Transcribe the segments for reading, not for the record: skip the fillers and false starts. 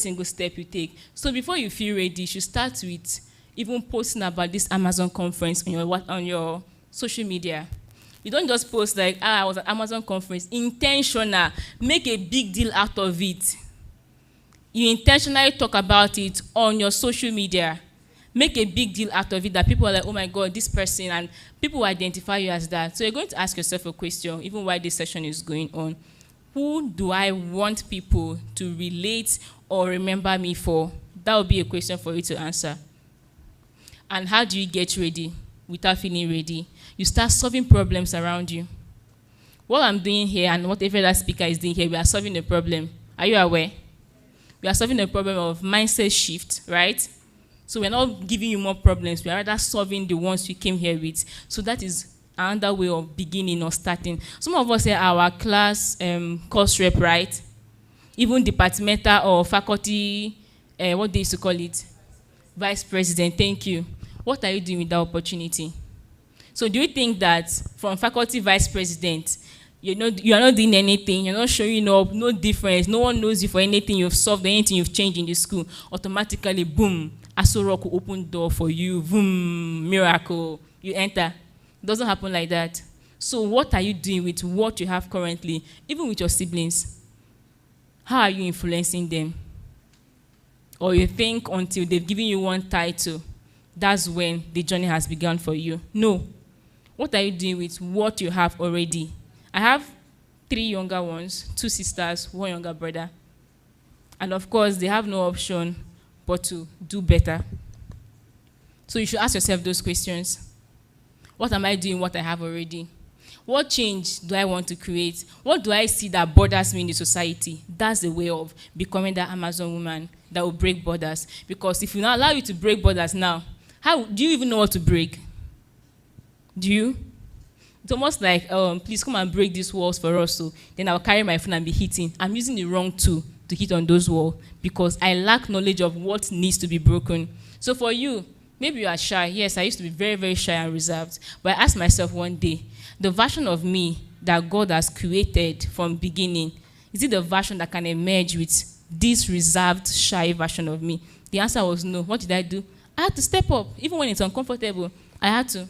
single step you take. So before you feel ready, you should start with even posting about this Amazon conference on your social media. You don't just post like, I was at Amazon conference. Intentional. Make a big deal out of it. You intentionally talk about it on your social media. Make a big deal out of it that people are like, oh my God, this person, and people will identify you as that. So you're going to ask yourself a question, even while this session is going on. Who do I want people to relate or remember me for? That would be a question for you to answer. And how do you get ready without feeling ready? You start solving problems around you. What I'm doing here and whatever that speaker is doing here, we are solving a problem. Are you aware? We are solving a problem of mindset shift, right? So we're not giving you more problems. We are rather solving the ones you came here with. So that is another way of beginning or starting. Some of us are our class course rep, right? Even departmental or faculty, what they used to call it? Vice president, thank you. What are you doing with that opportunity? So do you think that from faculty vice president, you are not doing anything, you're not showing up, no difference, no one knows you for anything you've solved, anything you've changed in the school, automatically, boom, Aso Rock will open door for you, boom, miracle, you enter. It doesn't happen like that. So what are you doing with what you have currently, even with your siblings? How are you influencing them? Or you think until they've given you one title, that's when the journey has begun for you? No. What are you doing with what you have already? I have 3 younger ones, 2 sisters, 1 younger brother. And of course, they have no option but to do better. So you should ask yourself those questions. What am I doing what I have already? What change do I want to create? What do I see that bothers me in the society? That's the way of becoming that Amazon woman that will break borders. Because if you not allow you to break borders now, how do you even know what to break? Do you? It's almost like, please come and break these walls for us. So then I'll carry my phone and be hitting. I'm using the wrong tool to hit on those walls because I lack knowledge of what needs to be broken. So for you, maybe you are shy. Yes, I used to be very, very shy and reserved. But I asked myself one day, the version of me that God has created from beginning, is it the version that can emerge with this reserved, shy version of me? The answer was no. What did I do? I had to step up. Even when it's uncomfortable, I had to.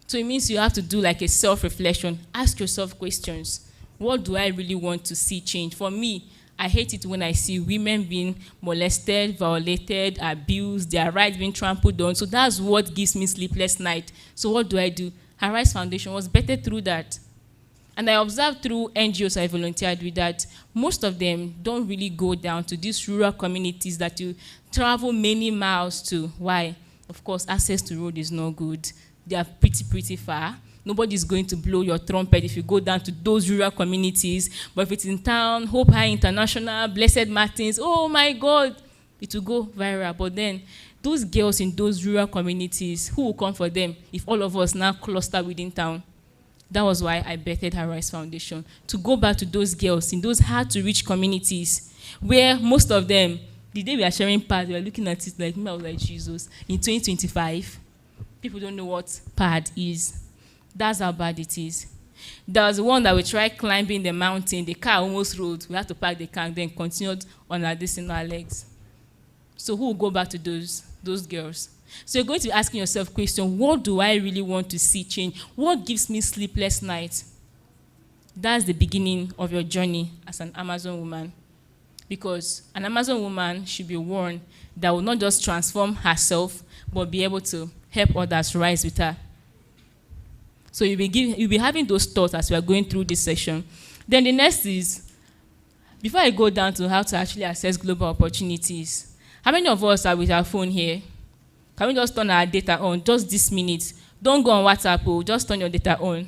So it means you have to do like a self-reflection. Ask yourself questions. What do I really want to see change? For me, I hate it when I see women being molested, violated, abused, their rights being trampled on. So that's what gives me sleepless night. So what do? Arise Foundation was better through that. And I observed through NGOs I volunteered with that most of them don't really go down to these rural communities that you travel many miles to. Why? Of course, access to road is not good. They are pretty far. Nobody's going to blow your trumpet if you go down to those rural communities. But if it's in town, Hope High International, Blessed Martins, oh my God, it will go viral. But then those girls in those rural communities, who will come for them if all of us now cluster within town? That was why I bettered Arise Foundation, to go back to those girls in those hard-to-reach communities where most of them, the day we are sharing pads, we are looking at it like, I was like, Jesus, in 2025, people don't know what pad is. That's how bad it is. There was one that we tried climbing the mountain. The car almost rolled. We had to park the car and then continued on our legs. So who will go back to those girls? So you're going to be asking yourself question, what do I really want to see change? What gives me sleepless nights? That's the beginning of your journey as an Amazon woman. Because an Amazon woman should be one that will not just transform herself, but be able to help others rise with her. So you'll be having those thoughts as we are going through this session. Then the next is, before I go down to how to actually access global opportunities, how many of us are with our phone here? Can we just turn our data on just this minute? Don't go on WhatsApp, just turn your data on.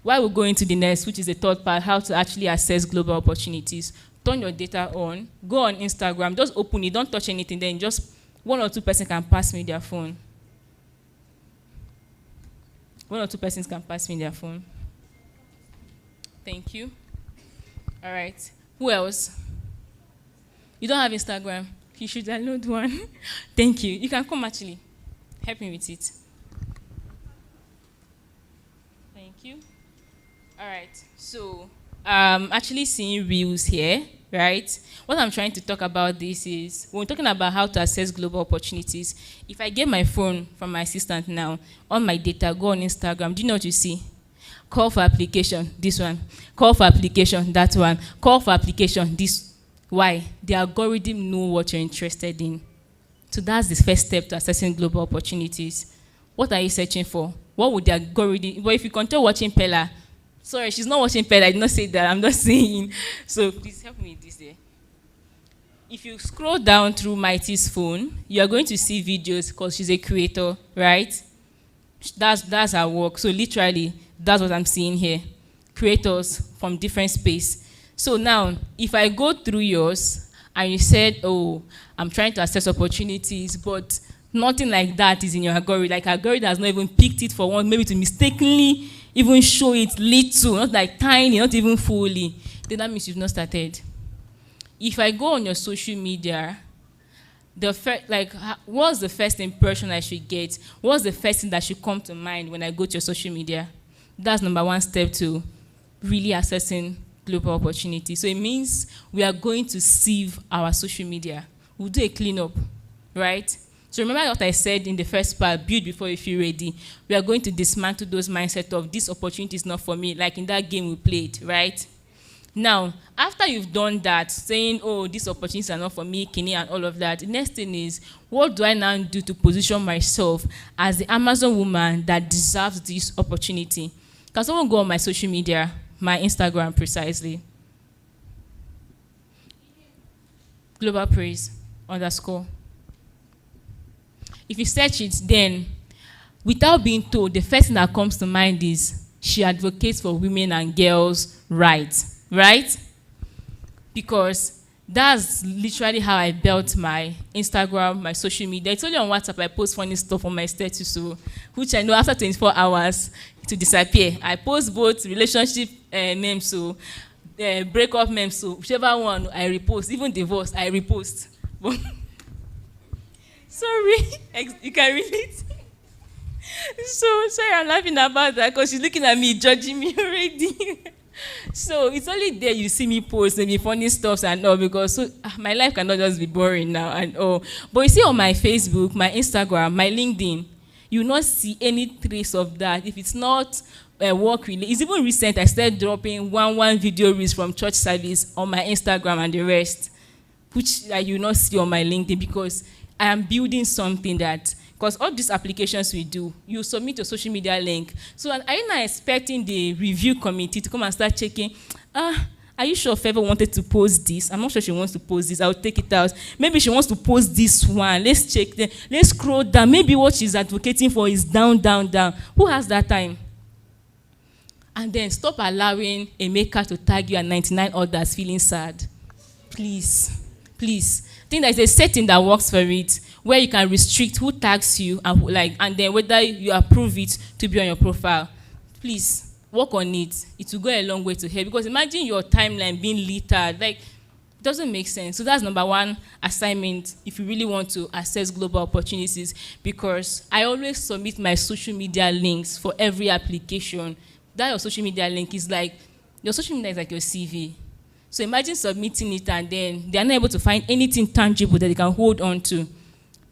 While we go into the next, which is the third part, how to actually access global opportunities. Turn your data on, go on Instagram, just open it, don't touch anything, then just 1 or 2 persons can pass me their phone. 1 or 2 persons can pass me their phone. Thank you. All right. Who else? You don't have Instagram? You should download one. Thank you. You can come actually. Help me with it. Thank you. All right. So, actually seeing reels here, right? What I'm trying to talk about this is, when we're talking about how to access global opportunities, if I get my phone from my assistant now, on my data, go on Instagram, do you know what you see? Call for application, this one. Call for application, that one. Call for application, this. Why? The algorithm know what you're interested in. So that's the first step to accessing global opportunities. What are you searching for? What would the algorithm, but if you continue watching Pella, sorry, she's not watching Pella, I did not say that, I'm not saying. So please help me with this there. If you scroll down through Mighty's phone, you are going to see videos because she's a creator, right? That's her work. So literally, that's what I'm seeing here. Creators from different space. So now, if I go through yours, and you said, oh, I'm trying to access opportunities, but nothing like that is in your algorithm. Like, algorithm has not even picked it for one, maybe to mistakenly even show it little, not like tiny, not even fully. Then that means you've not started. If I go on your social media, what's the first impression I should get? What's the first thing that should come to mind when I go to your social media? That's number one step to really accessing global opportunity. So it means we are going to sieve our social media. We'll do a cleanup, right? So remember what I said in the first part, build before you feel ready. We are going to dismantle those mindset of this opportunity is not for me, like in that game we played, right? Now, after you've done that, saying, oh, these opportunities are not for me, Kini, and all of that, the next thing is, what do I now do to position myself as the Amazon woman that deserves this opportunity? Can someone go on my social media, my Instagram precisely? Global Praise _ If you search it, then, without being told, the first thing that comes to mind is she advocates for women and girls' rights. Right? Because that's literally how I built my Instagram, my social media. It's only on WhatsApp I post funny stuff on my status, so, which I know after 24 hours it will disappear. I post both relationship memes, so breakup memes, so whichever one I repost, even divorce I repost. Sorry, you can relate. So sorry, I'm laughing about that because she's looking at me, judging me already. So it's only there you see me post maybe funny stuff and all, because my life cannot just be boring now and all. But you see on my Facebook, my Instagram, my LinkedIn, you will not see any trace of that. If it's not work related, it's even recent. I started dropping one video reels from church service on my Instagram and the rest, which you will not see on my LinkedIn, because I am building something that. Because all these applications we do, you submit your social media link. So are you not expecting the review committee to come and start checking, are you sure Favor wanted to post this? I'm not sure she wants to post this. I'll take it out. Maybe she wants to post this one. Let's check them. Let's scroll down. Maybe what she's advocating for is down, down, down. Who has that time? And then stop allowing a maker to tag you and 99 others feeling sad. Please. Please. I think there's a setting that works for it, where you can restrict who tags you and then whether you approve it to be on your profile. Please work on it. It will go a long way to help, because imagine your timeline being littered. Like, it doesn't make sense. So that's number one assignment if you really want to access global opportunities, because I always submit my social media links for every application. That your social media link is like, your social media is like your CV. So imagine submitting it and then they are not able to find anything tangible that they can hold on to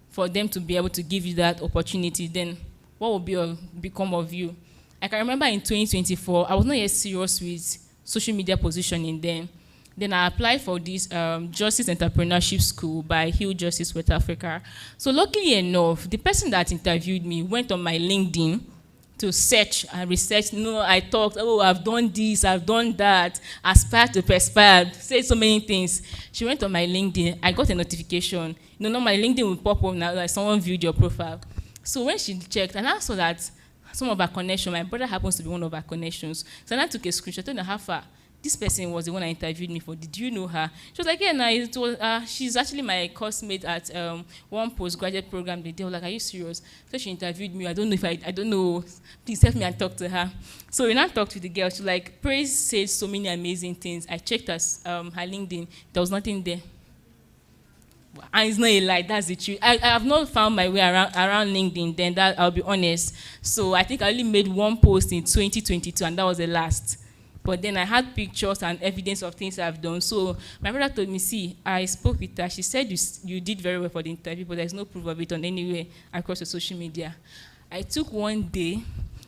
for them to be able to give you that opportunity. Then what will become of you? I can remember in 2024, I was not yet serious with social media positioning then. Then I applied for this Justice Entrepreneurship School by Hill Justice West Africa. So luckily enough, the person that interviewed me went on my LinkedIn to search and research. I talked, I've done this, I've done that, aspire to perspire, said so many things. She went on my LinkedIn. I got a notification. Now my LinkedIn will pop up now, like someone viewed your profile. So when she checked, and I saw that some of our connections, my brother happens to be one of our connections. So I took a screenshot, told her how far. This person was the one I interviewed me for. Did you know her? She was like, yeah, no, it was, she's actually my coursemate at one postgraduate program. They were like, are you serious? So she interviewed me. I don't know. Please help me and talk to her. So when I talked to the girl, she like, Praise said so many amazing things. I checked her LinkedIn. There was nothing there. And it's not a lie, that's the truth. I have not found my way around LinkedIn then, that I'll be honest. So I think I only made one post in 2022, and that was the last. But then I had pictures and evidence of things I've done. So my brother told me, see, I spoke with her. She said you did very well for the interview, but there's no proof of it on anywhere across the social media. I took one day,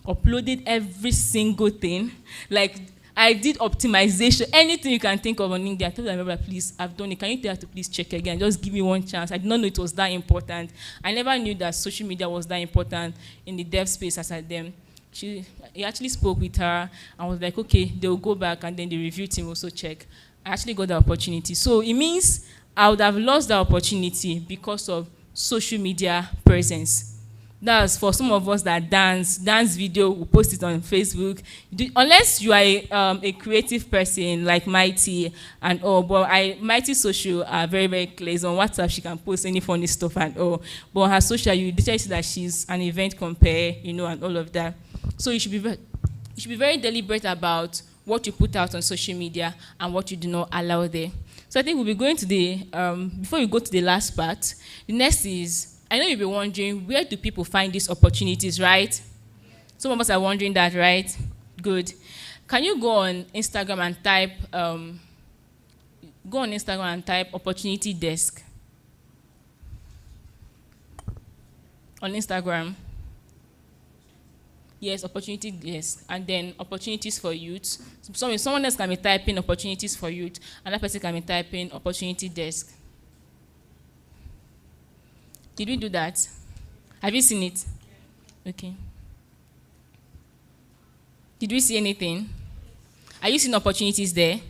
uploaded every single thing. Like, I did optimization, anything you can think of on LinkedIn. I told my brother, please, I've done it. Can you tell her to please check again? Just give me one chance. I did not know it was that important. I never knew that social media was that important in the dev space as I then. He actually spoke with her and was like, okay, they'll go back, and then the review team also check. I actually got the opportunity. So it means I would have lost the opportunity because of social media presence. That's for some of us that dance video, we post it on Facebook. Unless you are a creative person like Mighty and all, but Mighty social are very, very close. On WhatsApp, she can post any funny stuff and all. But on her social, you literally see that she's an event compare, and all of that. So you should be very deliberate about what you put out on social media and what you do not allow there. So I think we'll be going to before we go to the last part, the next is, I know you'll be wondering, where do people find these opportunities, right? Some of us are wondering that, right? Good. Can you go on Instagram and type opportunity desk on Instagram? Yes, opportunity desk, and then opportunities for youth. So someone else can be typing opportunities for youth, another person can be typing opportunity desk. Did we do that? Have you seen it? Okay. Did we see anything? Are you seeing opportunities there?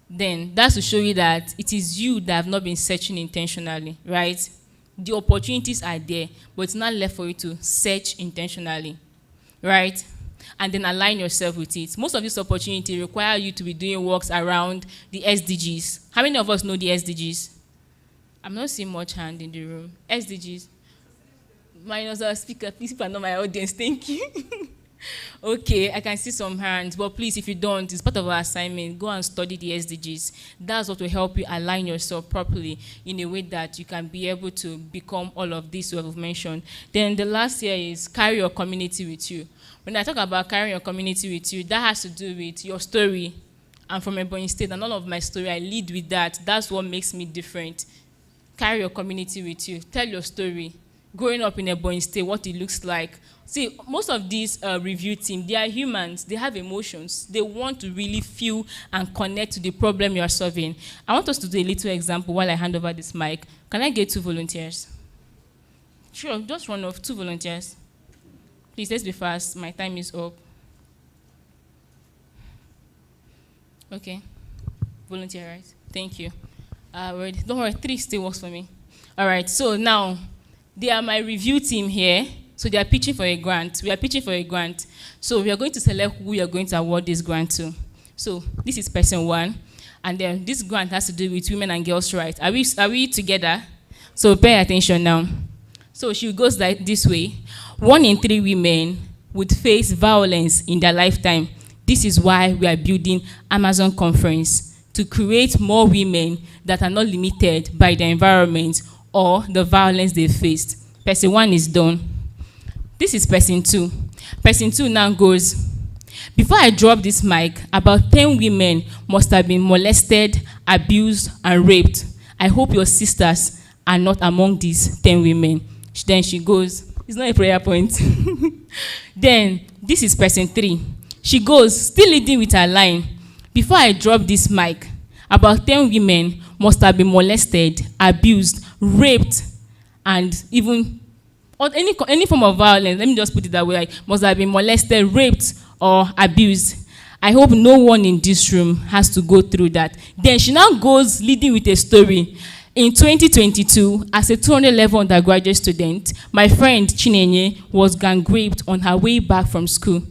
Then that's to show you that it is you that have not been searching intentionally, right? The opportunities are there, but it's not left for you to search intentionally, right? And then align yourself with it. Most of these opportunities require you to be doing works around the SDGs. How many of us know the SDGs? I'm not seeing much hand in the room. SDGs. Minus our speaker. Please, people are not my audience. Thank you. Okay, I can see some hands. But please, if you don't, it's part of our assignment. Go and study the SDGs. That's what will help you align yourself properly in a way that you can be able to become all of this we have mentioned. Then the last here is carry your community with you. When I talk about carrying your community with you, that has to do with your story. I'm from Ebonyi State, and all of my story, I lead with that. That's what makes me different. Carry your community with you. Tell your story. Growing up in Ebonyi State, what it looks like. See, most of these review team, they are humans. They have emotions. They want to really feel and connect to the problem you are solving. I want us to do a little example while I hand over this mic. Can I get 2 volunteers? Sure, just run off 2 volunteers. Please, let's be fast. My time is up. Okay. Volunteer, right? Thank you. Don't worry, 3 still works for me. All right, so now, they are my review team here. So they are pitching for a grant. We are pitching for a grant. So we are going to select who we are going to award this grant to. So this is person 1. And then this grant has to do with women and girls' rights. Are we together? So pay attention now. So she goes like this way. 1 in 3 women would face violence in their lifetime. This is why we are building Amazon Conference, to create more women that are not limited by the environment or the violence they faced. Person 1 is done. This is person 2. Person 2 now goes, before I drop this mic, about 10 women must have been molested, abused, and raped. I hope your sisters are not among these 10 women. Then she goes, it's not a prayer point. Then, this is person 3. She goes, still leading with her line, before I drop this mic, about 10 women must have been molested, abused, raped, and even or any form of violence. Let me just put it that way. Like, must have been molested, raped, or abused. I hope no one in this room has to go through that. Then she now goes leading with a story. In 2022, as a 200 level undergraduate student, my friend Chinenye was gang raped on her way back from school.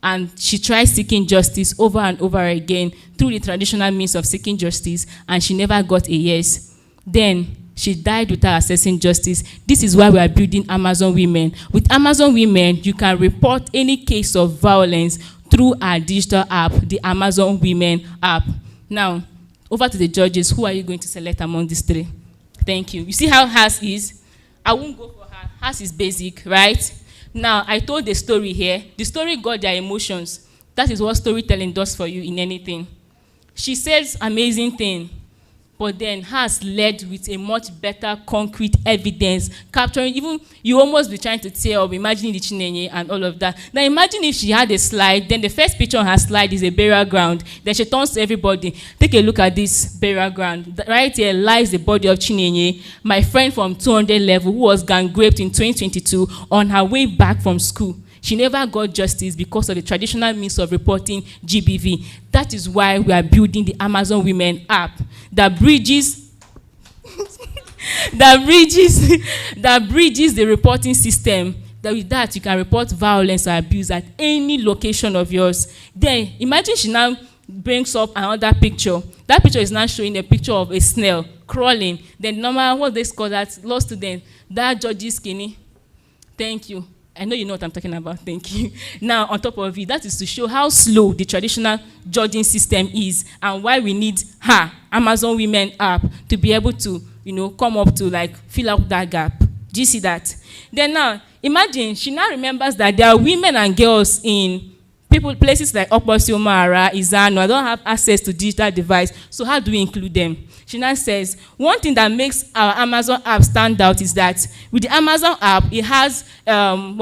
And she tried seeking justice over and over again through the traditional means of seeking justice, and she never got a yes. Then she died without accessing justice. This is why we are building Amazon Women. With Amazon Women, you can report any case of violence through our digital app, the Amazon Women app. Now, over to the judges. Who are you going to select among these 3? Thank you. You see how hers is? I won't go for her. Hers is basic, right? Now, I told the story here. The story got their emotions. That is what storytelling does for you in anything. She says amazing thing, but then has led with a much better concrete evidence, capturing, even you almost be trying to tell or imagining the Chinenye and all of that. Now imagine if she had a slide, then the first picture on her slide is a burial ground. Then she turns to everybody, take a look at this burial ground. Right here lies the body of Chinenye, my friend from 200 level who was gang raped in 2022 on her way back from school. She never got justice because of the traditional means of reporting GBV. That is why we are building the Amazon Women app that bridges that bridges the reporting system. That with that you can report violence or abuse at any location of yours. Then imagine she now brings up another picture. That picture is now showing a picture of a snail crawling. Then normal, what they call that, law student, that judge's skinny. Thank you. I know you know what I'm talking about, thank you. Now, on top of it, that is to show how slow the traditional judging system is and why we need her, Amazon Women app, to be able to, come up to like fill up that gap. Do you see that? Then now, imagine, she now remembers that there are women and girls in places like Okposiomara, Izano, I don't have access to digital device, so how do we include them? She now says, one thing that makes our Amazon app stand out is that with the Amazon app, it has, an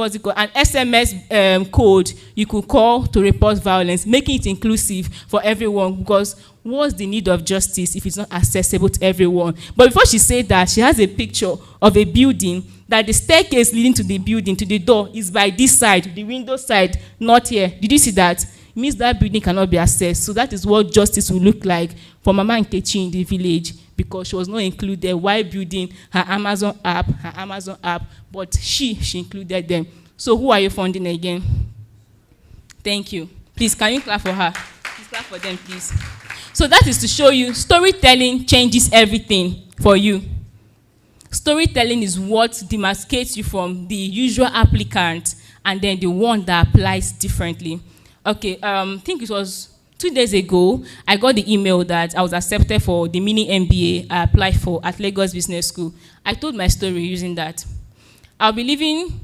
SMS code you could call to report violence, making it inclusive for everyone, because what's the need of justice if it's not accessible to everyone? But before she said that, she has a picture of a building that the staircase leading to the building, to the door, is by this side, the window side, not here. Did you see that? It means that building cannot be accessed. So that is what justice will look like for Mama Nkechi in the village, because she was not included while building her Amazon app, but she included them. So who are you funding again? Thank you. Please, can you clap for her? Please clap for them, please. So that is to show you storytelling changes everything for you. Storytelling is what demarcates you from the usual applicant and then the one that applies differently. Okay, I think it was 2 days ago, I got the email that I was accepted for the mini MBA I applied for at Lagos Business School. I told my story using that. I'll be leaving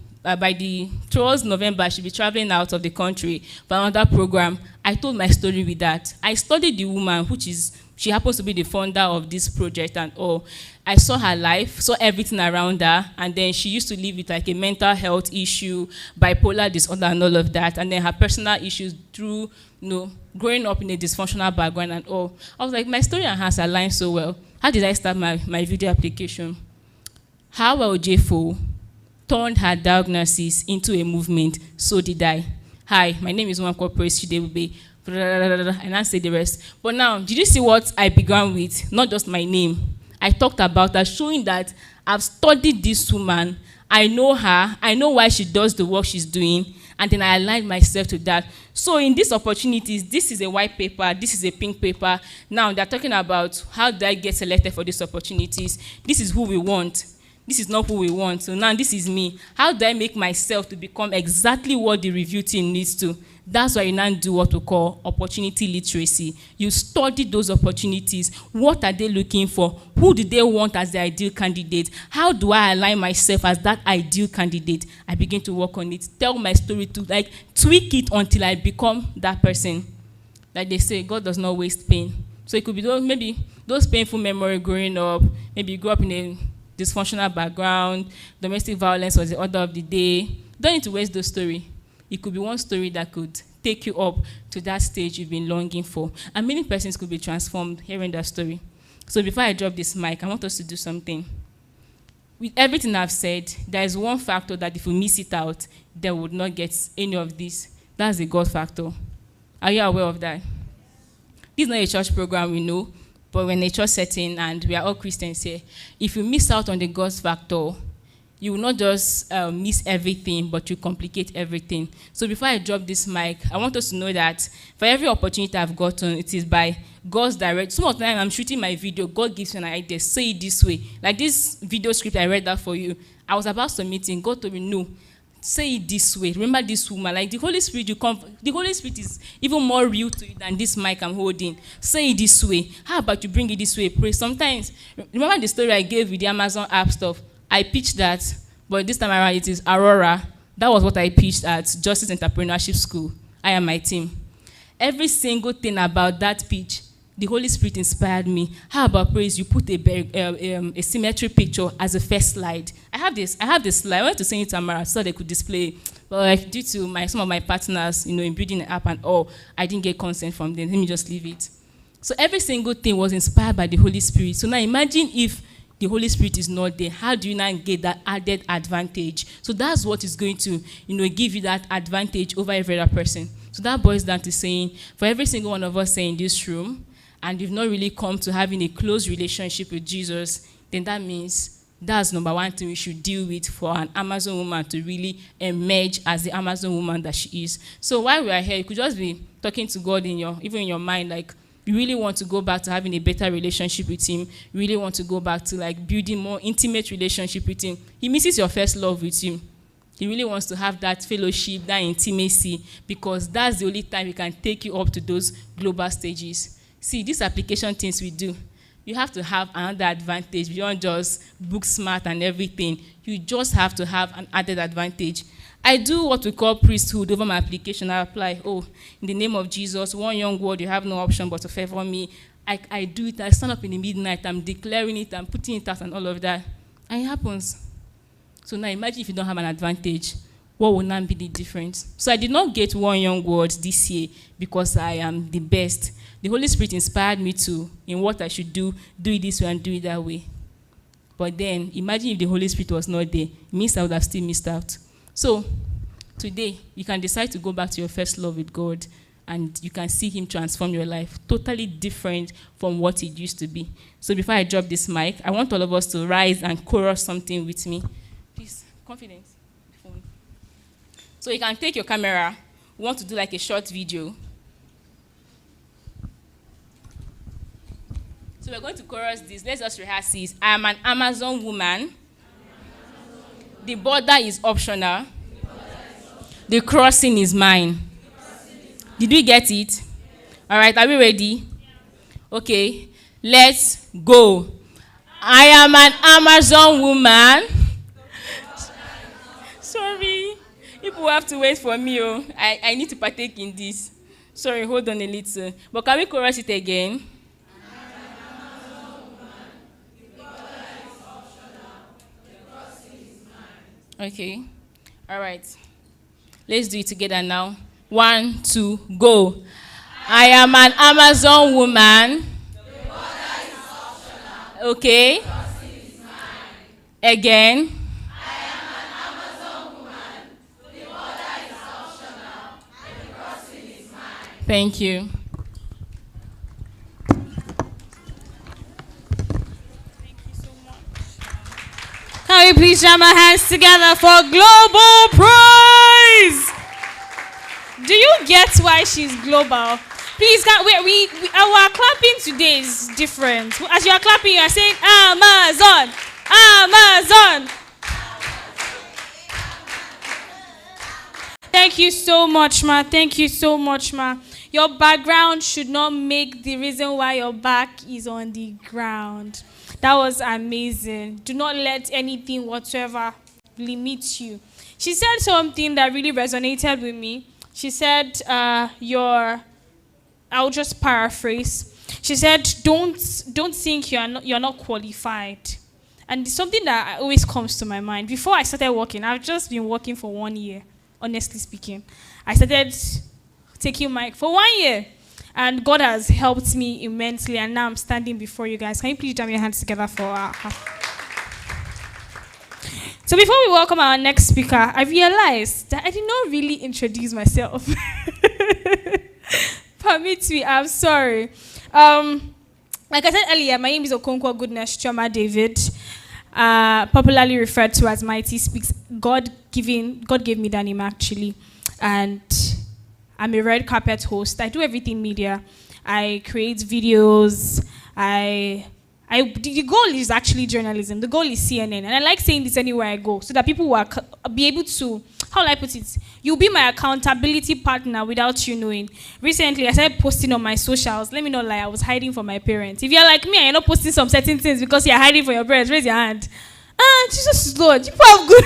towards November, I should be traveling out of the country for another program. I told my story with that. I studied the woman, she happens to be the founder of this project and all. I saw her life, saw everything around her, and then she used to live with like a mental health issue, bipolar disorder and all of that, and then her personal issues through, growing up in a dysfunctional background and all. I was like, my story and hers align so well. How did I start my video application? How LJ4 turned her diagnosis into a movement, so did I. Hi, my name is Nwankwo Praise Chidebube, and I say the rest. But now, did you see what I began with? Not just my name. I talked about her, showing that I've studied this woman, I know her, I know why she does the work she's doing, and then I aligned myself to that. So in these opportunities, this is a white paper, this is a pink paper. Now they're talking about how do I get selected for these opportunities. This is who we want. This is not who we want. So now this is me. How do I make myself to become exactly what the review team needs to? That's why you now do what we call opportunity literacy. You study those opportunities. What are they looking for? Who do they want as the ideal candidate? How do I align myself as that ideal candidate? I begin to work on it. Tell my story to tweak it until I become that person. Like they say, God does not waste pain. So it could be maybe those painful memories growing up. Maybe you grew up in a dysfunctional background, domestic violence was the order of the day. Don't need to waste those stories. It could be one story that could take you up to that stage you've been longing for. And many persons could be transformed hearing that story. So before I drop this mic, I want us to do something. With everything I've said, there is one factor that if we miss it out, they would not get any of this. That's the God factor. Are you aware of that? This is not a church program, we know, but we're in a church setting and we are all Christians here. If you miss out on the God factor, you will not just miss everything, but you complicate everything. So before I drop this mic, I want us to know that for every opportunity I've gotten, it is by God's direct. Some of the time I'm shooting my video, God gives me an idea, say it this way. Like this video script, I read that for you. I was about submitting, God told me, no, say it this way. Remember this woman, like the Holy Spirit, the Holy Spirit is even more real to you than this mic I'm holding. Say it this way. How about you bring it this way? Pray. Sometimes, remember the story I gave with the Amazon app stuff? I pitched that, but this time around it is Aurora. That was what I pitched at Justice Entrepreneurship School. I and my team. Every single thing about that pitch, the Holy Spirit inspired me. How about praise? You put a symmetry picture as a first slide. I have this slide. I went to send it to Amara so they could display it. But like due to some of my partners, in building an app and all, I didn't get consent from them. Let me just leave it. So every single thing was inspired by the Holy Spirit. So now imagine if the Holy Spirit is not there. How do you now get that added advantage? So that's what is going to, give you that advantage over every other person. So that boils down to saying, for every single one of us in this room, and you've not really come to having a close relationship with Jesus, then that means that's number one thing we should deal with for an Amazon woman to really emerge as the Amazon woman that she is. So while we are here, you could just be talking to God even in your mind, like, you really want to go back to having a better relationship with him. You really want to go back to like building more intimate relationship with him. He misses your first love with you. He really wants to have that fellowship, that intimacy, because that's the only time he can take you up to those global stages. See, these application things we do, you have to have another advantage beyond just book smart and everything. You just have to have an added advantage. I do what we call priesthood over my application. I apply, in the name of Jesus, one young word, you have no option but to favor me. I do it. I stand up in the midnight. I'm declaring it. I'm putting it out and all of that. And it happens. So now imagine if you don't have an advantage. What will now be the difference? So I did not get one young word this year because I am the best. The Holy Spirit inspired me to, in what I should do it this way and do it that way. But then, imagine if the Holy Spirit was not there. It means I would have still missed out. So, today, you can decide to go back to your first love with God, and you can see him transform your life, totally different from what it used to be. So before I drop this mic, I want all of us to rise and chorus something with me. Please, confidence. So you can take your camera. We want to do like a short video. So we're going to chorus this. Let's just rehearse this. I am an Amazon woman. The border is optional. The crossing is mine. Did we get it? All right, are we ready? Okay, let's go. I am an Amazon woman. Sorry, people have to wait for me. I need to partake in this. Sorry, hold on a little. But can we chorus it again? Okay. All right. Let's do it together now. 1, 2, go. I am an Amazon woman. Okay. Again. I am an Amazon woman. The border is optional. And the crossing is mine. Thank you. Can we please jam our hands together for global praise? Do you get why she's global? Please, our clapping today is different. As you are clapping, you are saying, Amazon, Amazon. Thank you so much, ma. Thank you so much, ma. Your background should not make the reason why your back is on the ground. That was amazing. Do not let anything whatsoever limit you. She said something that really resonated with me. She said, I'll just paraphrase. She said, don't think you're not qualified. And something that always comes to my mind. Before I started working, I've just been working for 1 year, honestly speaking. I started taking mic for 1 year. And God has helped me immensely, and now I'm standing before you guys. Can you please jam your hands together for her? So before we welcome our next speaker, I realized that I did not really introduce myself. Permit me, I'm sorry. Like I said earlier, my name is Okonkwo Goodness Chioma David, popularly referred to as Mighty Speaks. God gave me that name, actually. And I'm a red carpet host. I do everything media. I create videos. The goal is actually journalism. The goal is CNN. And I like saying this anywhere I go so that people will be able to, how will I put it? You'll be my accountability partner without you knowing. Recently, I started posting on my socials. Let me not lie, I was hiding from my parents. If you're like me and you're not posting some certain things because you're hiding from your parents, raise your hand. Jesus is Lord. People have good.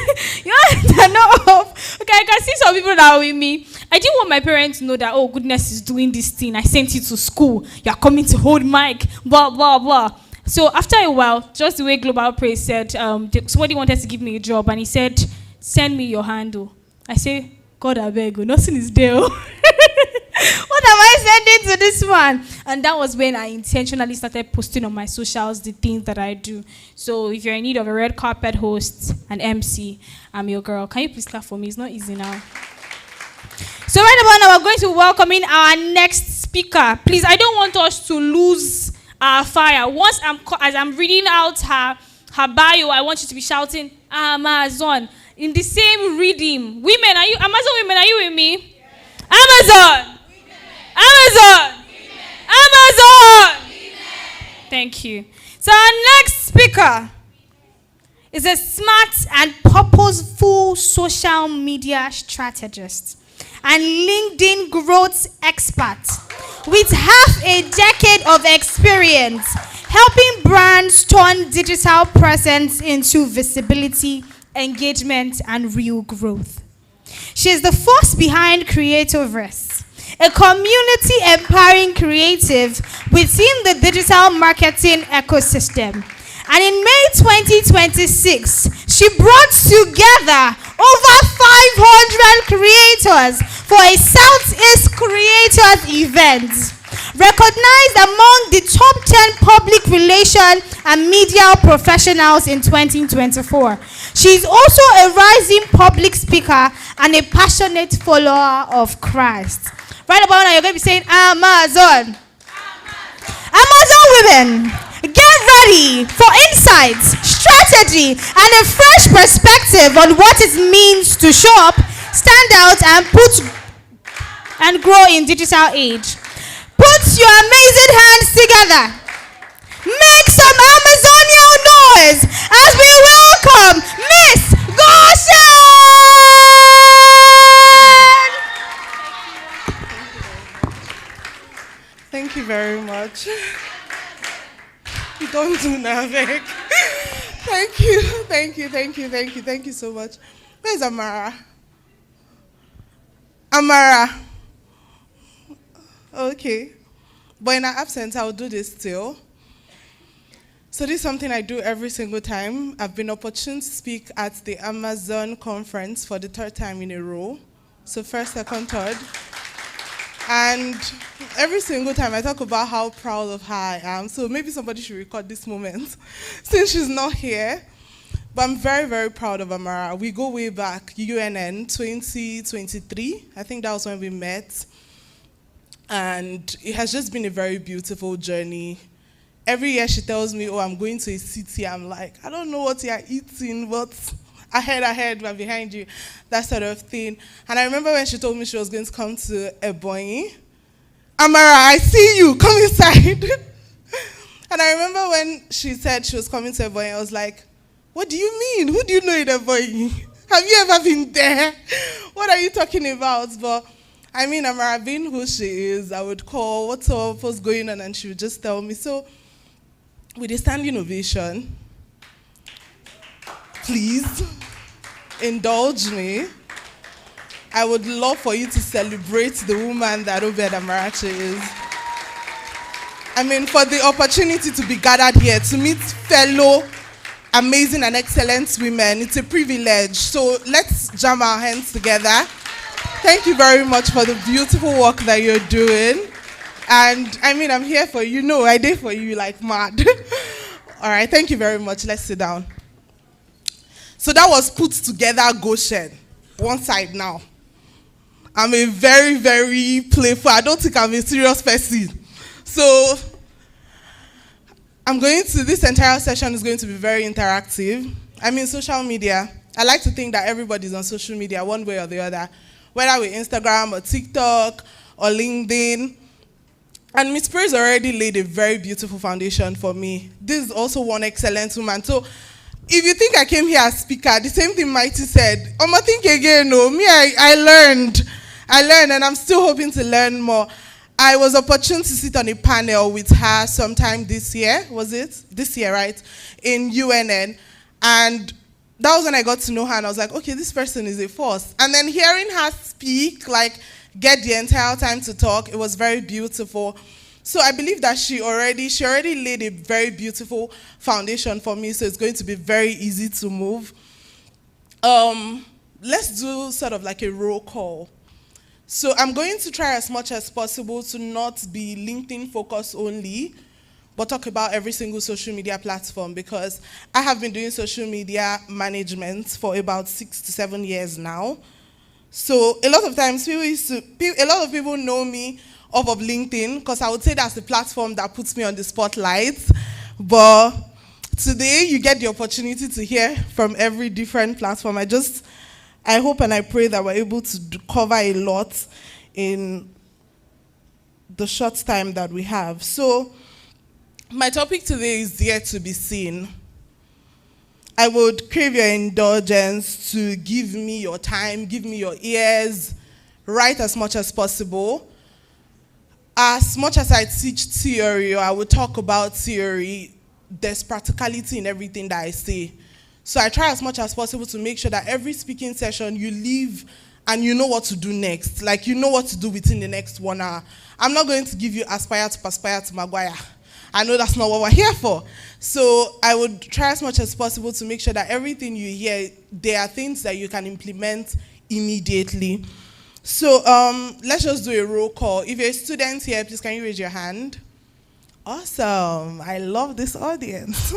They're not off. Okay, I can see some people that are with me. I didn't want my parents to know that, oh, goodness is doing this thing. I sent you to school. You're coming to hold mic, blah, blah, blah. So after a while, just the way Global Praise said, somebody wanted to give me a job, and he said, send me your handle. I say, God, I beg you, nothing is there. What am I sending to this one? And that was when I intentionally started posting on my socials the things that I do. So if you're in need of a red carpet host, an MC, I'm your girl. Can you please clap for me? It's not easy now. So right about now, we're going to welcome in our next speaker. Please, I don't want us to lose our fire. Once as I'm reading out her bio, I want you to be shouting, Amazon, in the same rhythm. Women, Amazon women, are you with me? Yes. Amazon! Amazon! Amazon! Thank you. So our next speaker is a smart and purposeful social media strategist and LinkedIn growth expert with half a decade of experience helping brands turn digital presence into visibility, engagement, and real growth. She is the force behind Creativerse, a community empowering creative within the digital marketing ecosystem. And in May 2026, she brought together over 500 creators for a Southeast Creators event, recognized among the top 10 public relation and media professionals in 2024. She is also a rising public speaker and a passionate follower of Christ. Right about now, you're going to be saying, Amazon. Amazon women, get ready for insights, strategy, and a fresh perspective on what it means to show up, stand out, and grow in digital age. Put your amazing hands together. Make some Amazonian noise as we welcome Miss Goshen! Thank you very much. Don't do nothing. Thank you so much. Where's Amara? Amara. Okay. But in her absence, I'll do this still. So this is something I do every single time. I've been opportune to speak at the Amazon conference for the third time in a row. So first, second, third. And every single time I talk about how proud of her I am. So maybe somebody should record this moment since she's not here. But I'm very, very proud of Amara. We go way back, UNN 2023. I think that was when we met. And it has just been a very beautiful journey. Every year she tells me, oh, I'm going to a city. I'm like, I don't know what you're eating, but ahead, we're behind you, that sort of thing. And I remember when she told me she was going to come to Ebonyi. Amara, I see you, come inside. And I remember when she said she was coming to Ebonyi, I was like, what do you mean? Who do you know in Ebonyi? Have you ever been there? What are you talking about? But I mean, Amara being who she is, I would call, what's up, what's going on, and she would just tell me. So with a standing ovation, please indulge me. I would love for you to celebrate the woman that Obed Amarachi is. I mean, for the opportunity to be gathered here, to meet fellow amazing and excellent women, it's a privilege. So let's jam our hands together. Thank you very much for the beautiful work that you're doing. And I mean, I'm here for you. No, I did for you like mad. All right, thank you very much. Let's sit down. So that was put together Goshen. One side now. I'm a very, very playful. I don't think I'm a serious person. So this entire session is going to be very interactive. I mean, social media. I like to think that everybody's on social media one way or the other, whether with Instagram or TikTok or LinkedIn. And Miss Praise already laid a very beautiful foundation for me. This is also one excellent woman. So if you think I came here as speaker, the same thing Mighty said. I'ma think again, no. Me, I learned, and I'm still hoping to learn more. I was opportune to sit on a panel with her sometime this year. Was it? This year, right? In UNN. And that was when I got to know her, and I was like, okay, this person is a force. And then hearing her speak, like, get the entire time to talk, it was very beautiful. So I believe that she already laid a very beautiful foundation for me, so it's going to be very easy to move. Let's do sort of like a roll call. So I'm going to try as much as possible to not be LinkedIn focused only, but talk about every single social media platform, because I have been doing social media management for about 6 to 7 years now. So a lot of times a lot of people know me off of LinkedIn, because I would say that's the platform that puts me on the spotlight. But today you get the opportunity to hear from every different platform. I hope and I pray that we're able to cover a lot in the short time that we have. So my topic today is yet to be seen. I would crave your indulgence to give me your time, give me your ears, write as much as possible. As much as I teach theory, or I would talk about theory, there's practicality in everything that I say. So I try as much as possible to make sure that every speaking session you leave and you know what to do next. Like, you know what to do within the next 1 hour. I'm not going to give you aspire to perspire to Maguire. I know that's not what we're here for. So I would try as much as possible to make sure that everything you hear, there are things that you can implement immediately. So let's just do a roll call. If you're a student here, please can you raise your hand? Awesome. I love this audience.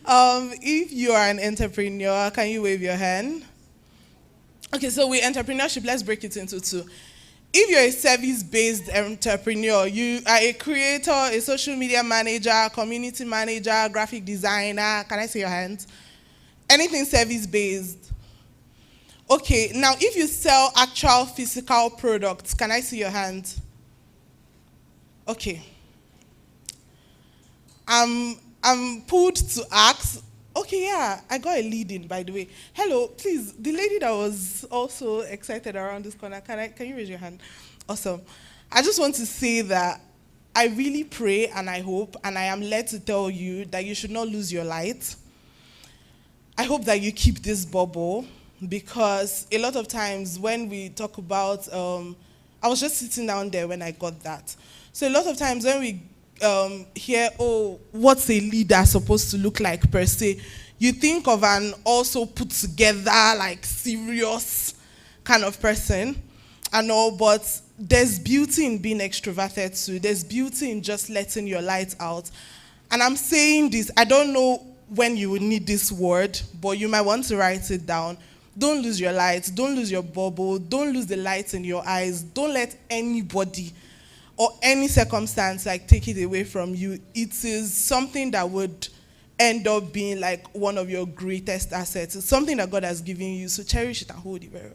If you are an entrepreneur, can you wave your hand? Okay, so with entrepreneurship, let's break it into two. If you're a service-based entrepreneur, you are a creator, a social media manager, community manager, graphic designer, can I see your hands? Anything service-based. Okay, now if you sell actual physical products, can I see your hands? Okay. I'm pulled to ask. Okay, yeah, I got a lead in, by the way. Hello, please, the lady that was also excited around this corner, can you raise your hand? Awesome. I just want to say that I really pray and I hope, and I am led to tell you that you should not lose your light. I hope that you keep this bubble, because a lot of times when we talk about, I was just sitting down there when I got that. So a lot of times when we hear, oh, what's a leader supposed to look like per se, you think of an also put together, like serious kind of person and all, but there's beauty in being extroverted too. There's beauty in just letting your light out. And I'm saying this, I don't know when you will need this word, but you might want to write it down. Don't lose your light, don't lose your bubble, don't lose the light in your eyes, don't let anybody or any circumstance like take it away from you. It is something that would end up being like one of your greatest assets. It's something that God has given you, so cherish it and hold it very well.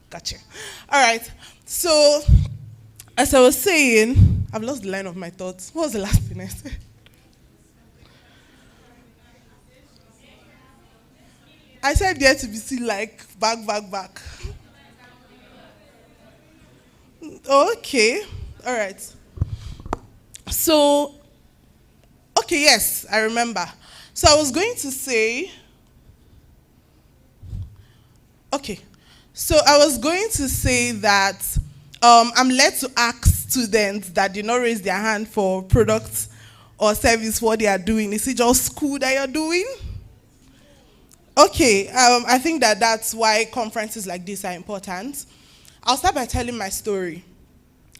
Gotcha. All right, so as I was saying, I've lost the line of my thoughts. What was the last thing I said? I said there to be seen, like back. Okay. All right. So, okay, yes, I remember. So I was going to say, okay. So I was going to say that I'm led to ask students that did not raise their hand for products or service what they are doing. Is it just school that you're doing? Okay, I think that's why conferences like this are important. I'll start by telling my story.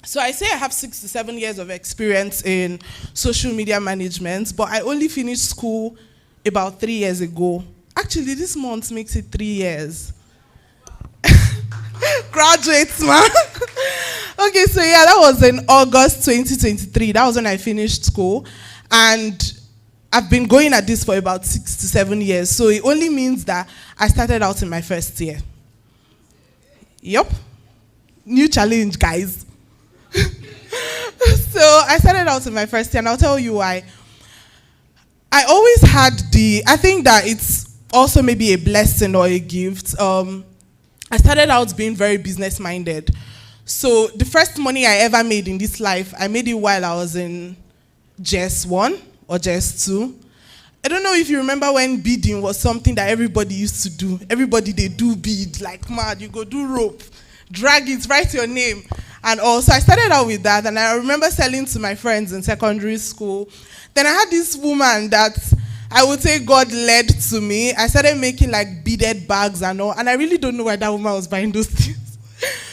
So I say I have 6 to 7 years of experience in social media management, but I only finished school about 3 years ago. Actually, this month makes it 3 years. Graduates, man. Okay, so yeah, that was in August 2023. That was when I finished school. And I've been going at this for about 6 to 7 years. So it only means that I started out in my first year. Yup. New challenge, guys. So I started out in my first year, and I'll tell you why. I always had I think that it's also maybe a blessing or a gift. I started out being very business-minded. So the first money I ever made in this life, I made it while I was in JS1 or JS2. I don't know if you remember when beading was something that everybody used to do. Everybody, they do bead like mad. You go do rope, drag it, write your name. And also, I started out with that, and I remember selling to my friends in secondary school. Then I had this woman that I would say God led to me. I started making like beaded bags and all, and I really don't know why that woman was buying those things.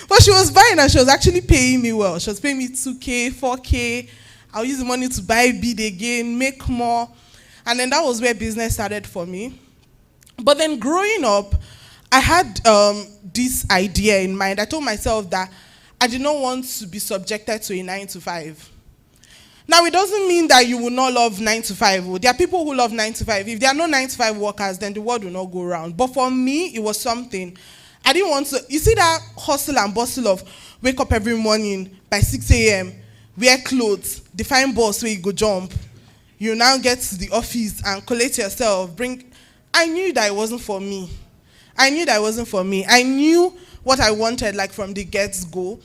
But she was buying, and she was actually paying me well. She was paying me 2K, 4K. I'll use the money to buy bead again, make more. And then that was where business started for me. But then growing up, I had this idea in mind. I told myself that I did not want to be subjected to a 9-to-5. Now, it doesn't mean that you will not love 9-to-5. There are people who love 9-to-5. If there are no 9-to-5 workers, then the world will not go around. But for me, it was something. I didn't want to. You see that hustle and bustle of wake up every morning by 6 a.m., wear clothes, define boss where you go jump. You now get to the office and collect yourself. I knew that it wasn't for me. I knew what I wanted, like from the get-go.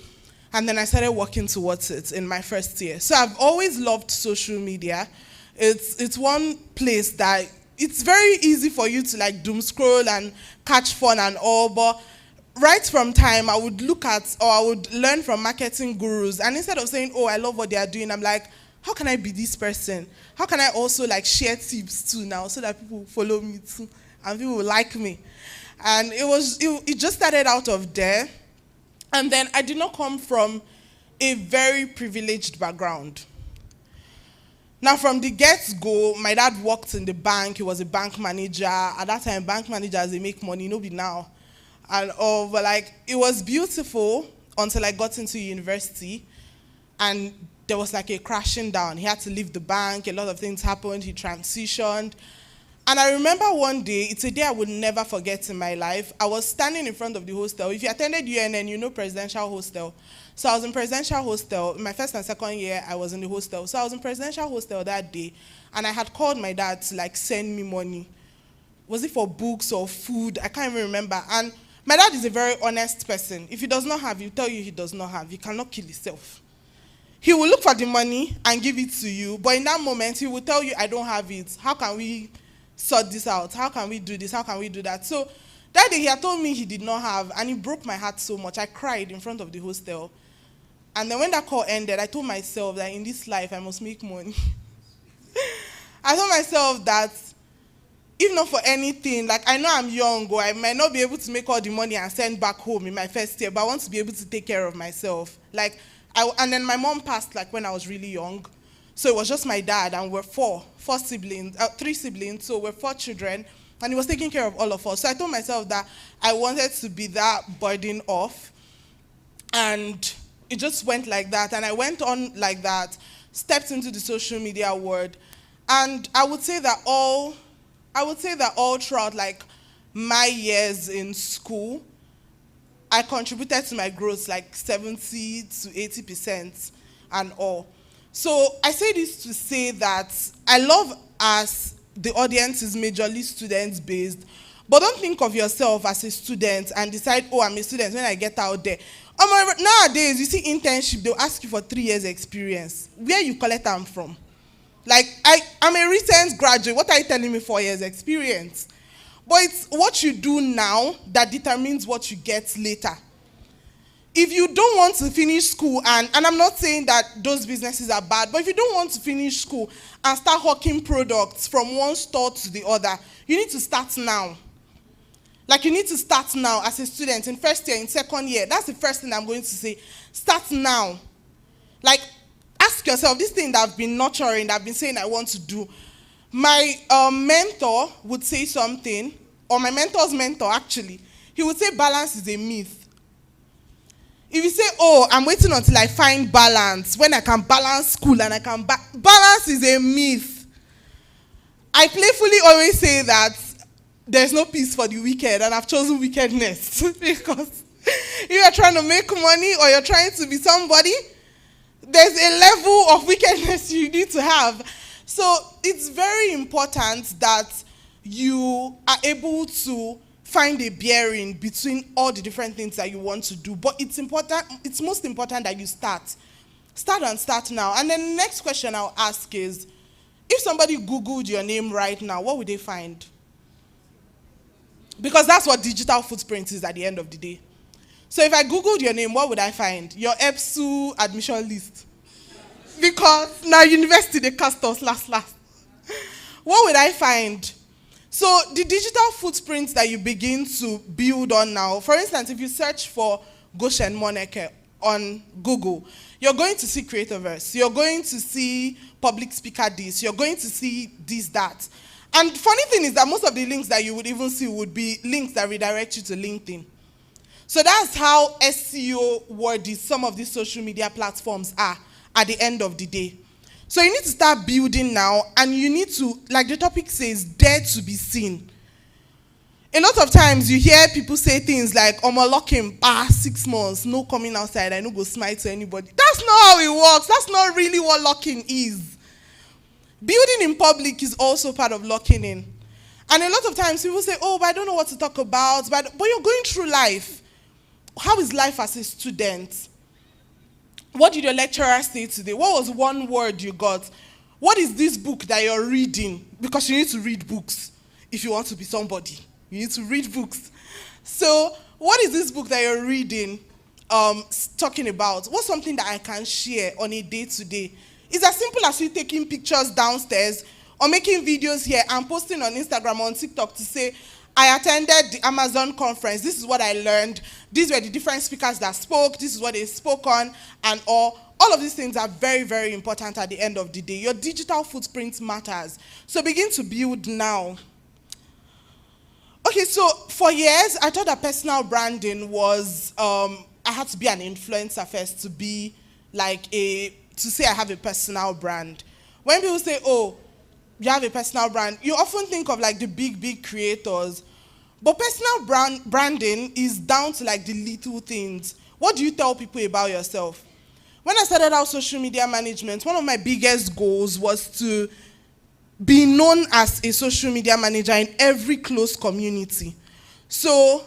And then I started working towards it in my first year. So I've always loved social media. It's one place that it's very easy for you to like doom scroll and catch fun and all, but right from time I would look at or I would learn from marketing gurus, and instead of saying, oh, I love what they are doing, I'm like, how can I be this person? How can I also like share tips too now so that people will follow me too and people will like me? And it just started out of there. And then I did not come from a very privileged background. Now, from the get-go, my dad worked in the bank. He was a bank manager. At that time, bank managers, they make money, no be now. And but like, it was beautiful until I got into university. And there was like a crashing down. He had to leave the bank. A lot of things happened. He transitioned. And I remember one day, it's a day I would never forget in my life. I was standing in front of the hostel. If you attended UNN, you know presidential hostel. So I was in presidential hostel. In my first and second year, I was in the hostel. So I was in presidential hostel that day, and I had called my dad to like send me money. Was it for books or food? I can't even remember. And my dad is a very honest person. If he does not have, he'll tell you he does not have. He cannot kill himself. He will look for the money and give it to you, but in that moment, he will tell you, I don't have it. How can we sort this out? How can we do this? How can we do that? So that day he had told me he did not have, and it broke my heart so much. I cried in front of the hostel. And then when that call ended, I told myself that in this life I must make money. I told myself that if not for anything, like I know I'm young, or I might not be able to make all the money and send back home in my first year, but I want to be able to take care of myself. And then my mom passed like when I was really young. So it was just my dad, and we're three siblings, so we're 4 children, and he was taking care of all of us. So I told myself that I wanted to be that burden off, and it just went like that, and I went on like that, stepped into the social media world, and I would say that all throughout like my years in school, I contributed to my growth like 70 to 80% and all. So I say this to say that I love as the audience is majorly student-based, but don't think of yourself as a student and decide, oh, I'm a student when I get out there. Nowadays, you see internship, they'll ask you for 3 years experience. Where you collect them from? Like, I'm a recent graduate. What are you telling me 4 years experience? But it's what you do now that determines what you get later. If you don't want to finish school, and I'm not saying that those businesses are bad, but if you don't want to finish school and start hawking products from one store to the other, you need to start now. Like, you need to start now as a student in first year, in second year. That's the first thing I'm going to say. Start now. Like, ask yourself, this thing that I've been nurturing, that I've been saying I want to do. My mentor would say something, or my mentor's mentor, actually. He would say balance is a myth. If you say, oh, I'm waiting until I find balance, when I can balance school and I can balance is a myth. I playfully always say that there's no peace for the wicked, and I've chosen wickedness. Because if you're trying to make money or you're trying to be somebody, there's a level of wickedness you need to have. So it's very important that you are able to find a bearing between all the different things that you want to do. But it's most important that you start. Start now. And then the next question I'll ask is, If somebody Googled your name right now, what would they find? Because that's what digital footprint is at the end of the day. So if I Googled your name, what would I find? Your EBSU admission list. Because now university, they cast us last. What would I find? So the digital footprints that you begin to build on now, for instance, if you search for Goshen Moneke on Google, you're going to see Creativerse, you're going to see public speaker this, you're going to see this, that. And funny thing is that most of the links that you would even see would be links that redirect you to LinkedIn. So that's how SEO worthy some of these social media platforms are at the end of the day. So you need to start building now, and you need to, like the topic says, dare to be seen. A lot of times you hear people say things like, locking, 6 months, no coming outside, I no go smile to anybody. That's not how it works. That's not really what locking is. Building in public is also part of locking in. And a lot of times people say, but I don't know what to talk about, but you're going through life. How is life as a student? What did your lecturer say today? What was one word you got? What is this book that you're reading? Because you need to read books if you want to be somebody. You need to read books. So what is this book that you're reading talking about? What's something that I can share on a day-to-day? It's as simple as you taking pictures downstairs or making videos here and posting on Instagram or on TikTok to say, I attended the Amazon conference. This is what I learned. These were the different speakers that spoke. This is what they spoke on, and all of these things are very, very important at the end of the day. Your digital footprint matters. So begin to build now. Okay, so for years, I thought that personal branding was, I had to be an influencer first to be like to say I have a personal brand. When people say, you have a personal brand, you often think of like the big creators. But personal branding is down to like the little things. What do you tell people about yourself? When I started out social media management, one of my biggest goals was to be known as a social media manager in every close community. So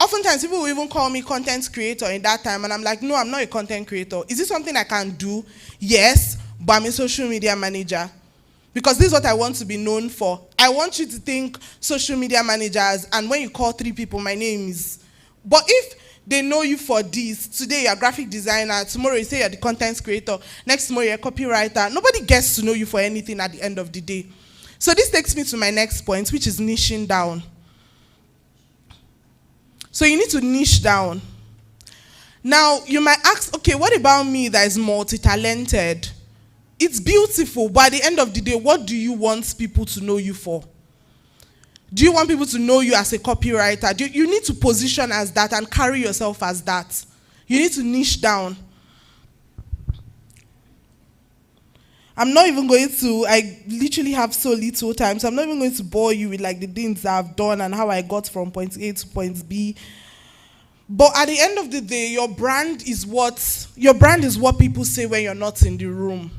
oftentimes people will even call me content creator in that time, and I'm like, no, I'm not a content creator. Is this something I can do? Yes, but I'm a social media manager. Because this is what I want to be known for. I want you to think social media managers, and when you call 3 people, my name is. But if they know you for this, today you're a graphic designer, tomorrow you say you're the content creator, next tomorrow you're a copywriter, nobody gets to know you for anything at the end of the day. So this takes me to my next point, which is niching down. So you need to niche down. Now, you might ask, okay, what about me that is multi-talented? It's beautiful, but at the end of the day, what do you want people to know you for? Do you want people to know you as a copywriter? You need to position as that and carry yourself as that. You need to niche down. I'm not even going to, I literally have so little time, so I'm not even going to bore you with like the things that I've done and how I got from point A to point B. But at the end of the day, your brand is what people say when you're not in the room.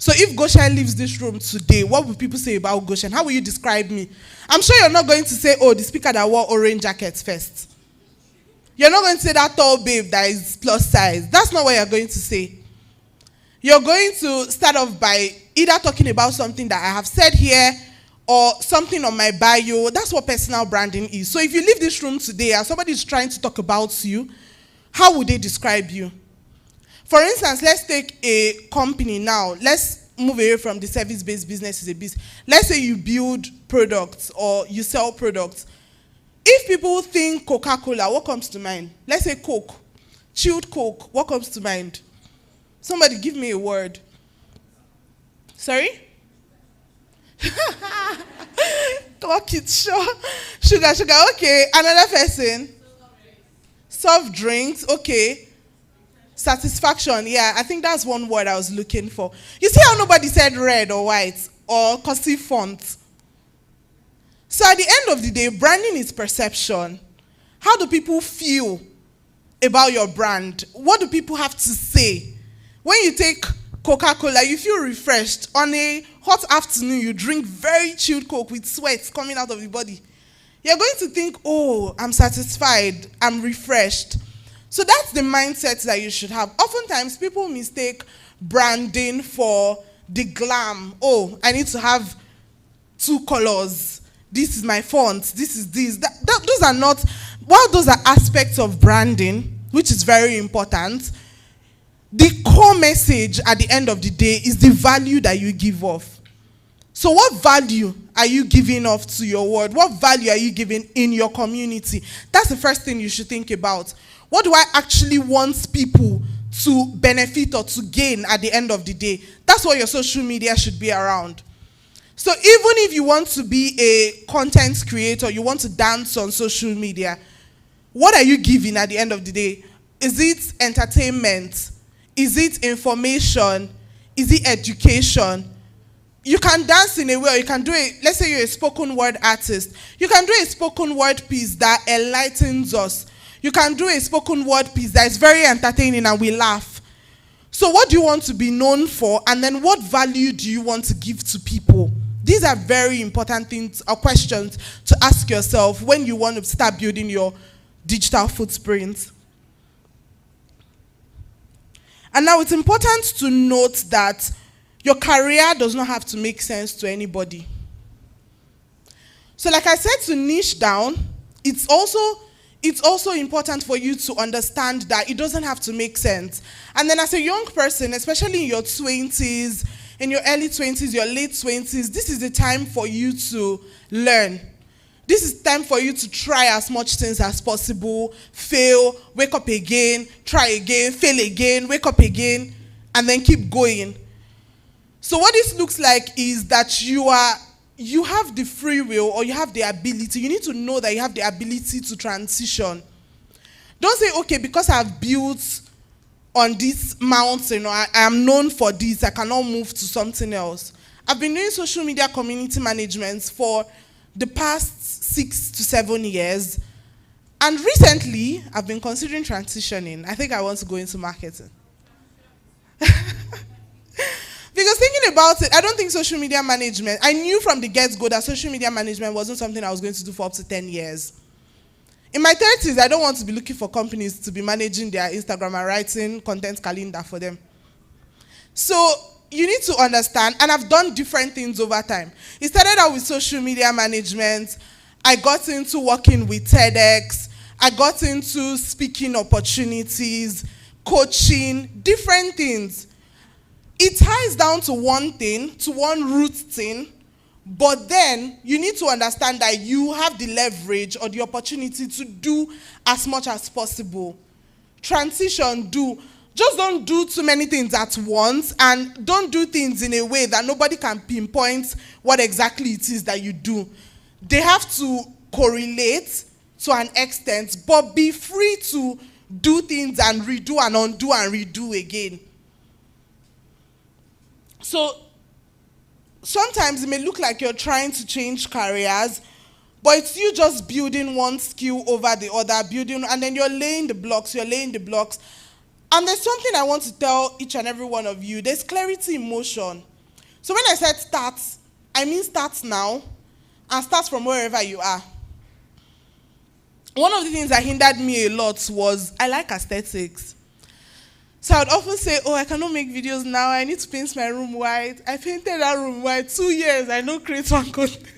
So if Goshen leaves this room today, what will people say about Goshen? How will you describe me? I'm sure you're not going to say, the speaker that wore orange jackets first. You're not going to say that tall babe that is plus size. That's not what you're going to say. You're going to start off by either talking about something that I have said here or something on my bio. That's what personal branding is. So if you leave this room today and somebody is trying to talk about you, how would they describe you? For instance, let's take a company now. Let's move away from the service-based business as a business. Let's say you build products or you sell products. If people think Coca-Cola, what comes to mind? Let's say Coke, chilled Coke, what comes to mind? Somebody give me a word. Sorry? Talk it, sure. Sugar, okay. Another person? Soft drinks, okay. Satisfaction, yeah, I think that's one word I was looking for. You see how nobody said red or white or cursive font? So at the end of the day, branding is perception. How do people feel about your brand? What do people have to say? When you take Coca-Cola, you feel refreshed. On a hot afternoon, you drink very chilled Coke with sweat coming out of your body. You're going to think, I'm satisfied, I'm refreshed. So that's the mindset that you should have. Oftentimes, people mistake branding for the glam. Oh, I need to have 2 colors. This is my font. This is this. Those are not, while those are aspects of branding, which is very important, the core message at the end of the day is the value that you give off. So what value are you giving off to your world? What value are you giving in your community? That's the first thing you should think about. What do I actually want people to benefit or to gain at the end of the day? That's what your social media should be around. So even if you want to be a content creator, you want to dance on social media, what are you giving at the end of the day? Is it entertainment? Is it information? Is it education? You can dance in a way, or you can do it. Let's say you're a spoken word artist. You can do a spoken word piece that enlightens us. You can do a spoken word piece that is very entertaining and we laugh. So what do you want to be known for? And then what value do you want to give to people? These are very important things or questions to ask yourself when you want to start building your digital footprint. And now it's important to note that your career does not have to make sense to anybody. So like I said, to niche down, it's also important for you to understand that it doesn't have to make sense. And then as a young person, especially in your 20s, in your early 20s, your late 20s, this is the time for you to learn. This is time for you to try as much things as possible, fail, wake up again, try again, fail again, wake up again, and then keep going. So what this looks like is that you have the free will, or you have the ability. You need to know that you have the ability to transition. Don't say, okay, because I've built on this mountain, or I am known for this, I cannot move to something else. I've been doing social media community management for the past 6 to 7 years. And recently, I've been considering transitioning. I think I want to go into marketing. Because thinking about it, I don't think social media management, I knew from the get-go that social media management wasn't something I was going to do for up to 10 years. In my 30s, I don't want to be looking for companies to be managing their Instagram and writing content calendar for them. So you need to understand, and I've done different things over time. It started out with social media management. I got into working with TEDx. I got into speaking opportunities, coaching, different things. It ties down to one thing, to one root thing, but then you need to understand that you have the leverage or the opportunity to do as much as possible. Transition, just don't do too many things at once, and don't do things in a way that nobody can pinpoint what exactly it is that you do. They have to correlate to an extent, but be free to do things and redo and undo and redo again. So sometimes it may look like you're trying to change careers, but it's you just building one skill over the other, and then you're laying the blocks. And there's something I want to tell each and every one of you. There's clarity in motion. So when I said start, I mean start now, and start from wherever you are. One of the things that hindered me a lot was I like aesthetics. So I would often say, oh, I cannot make videos now. I need to paint my room white. I painted that room white 2 years. I don't create one content.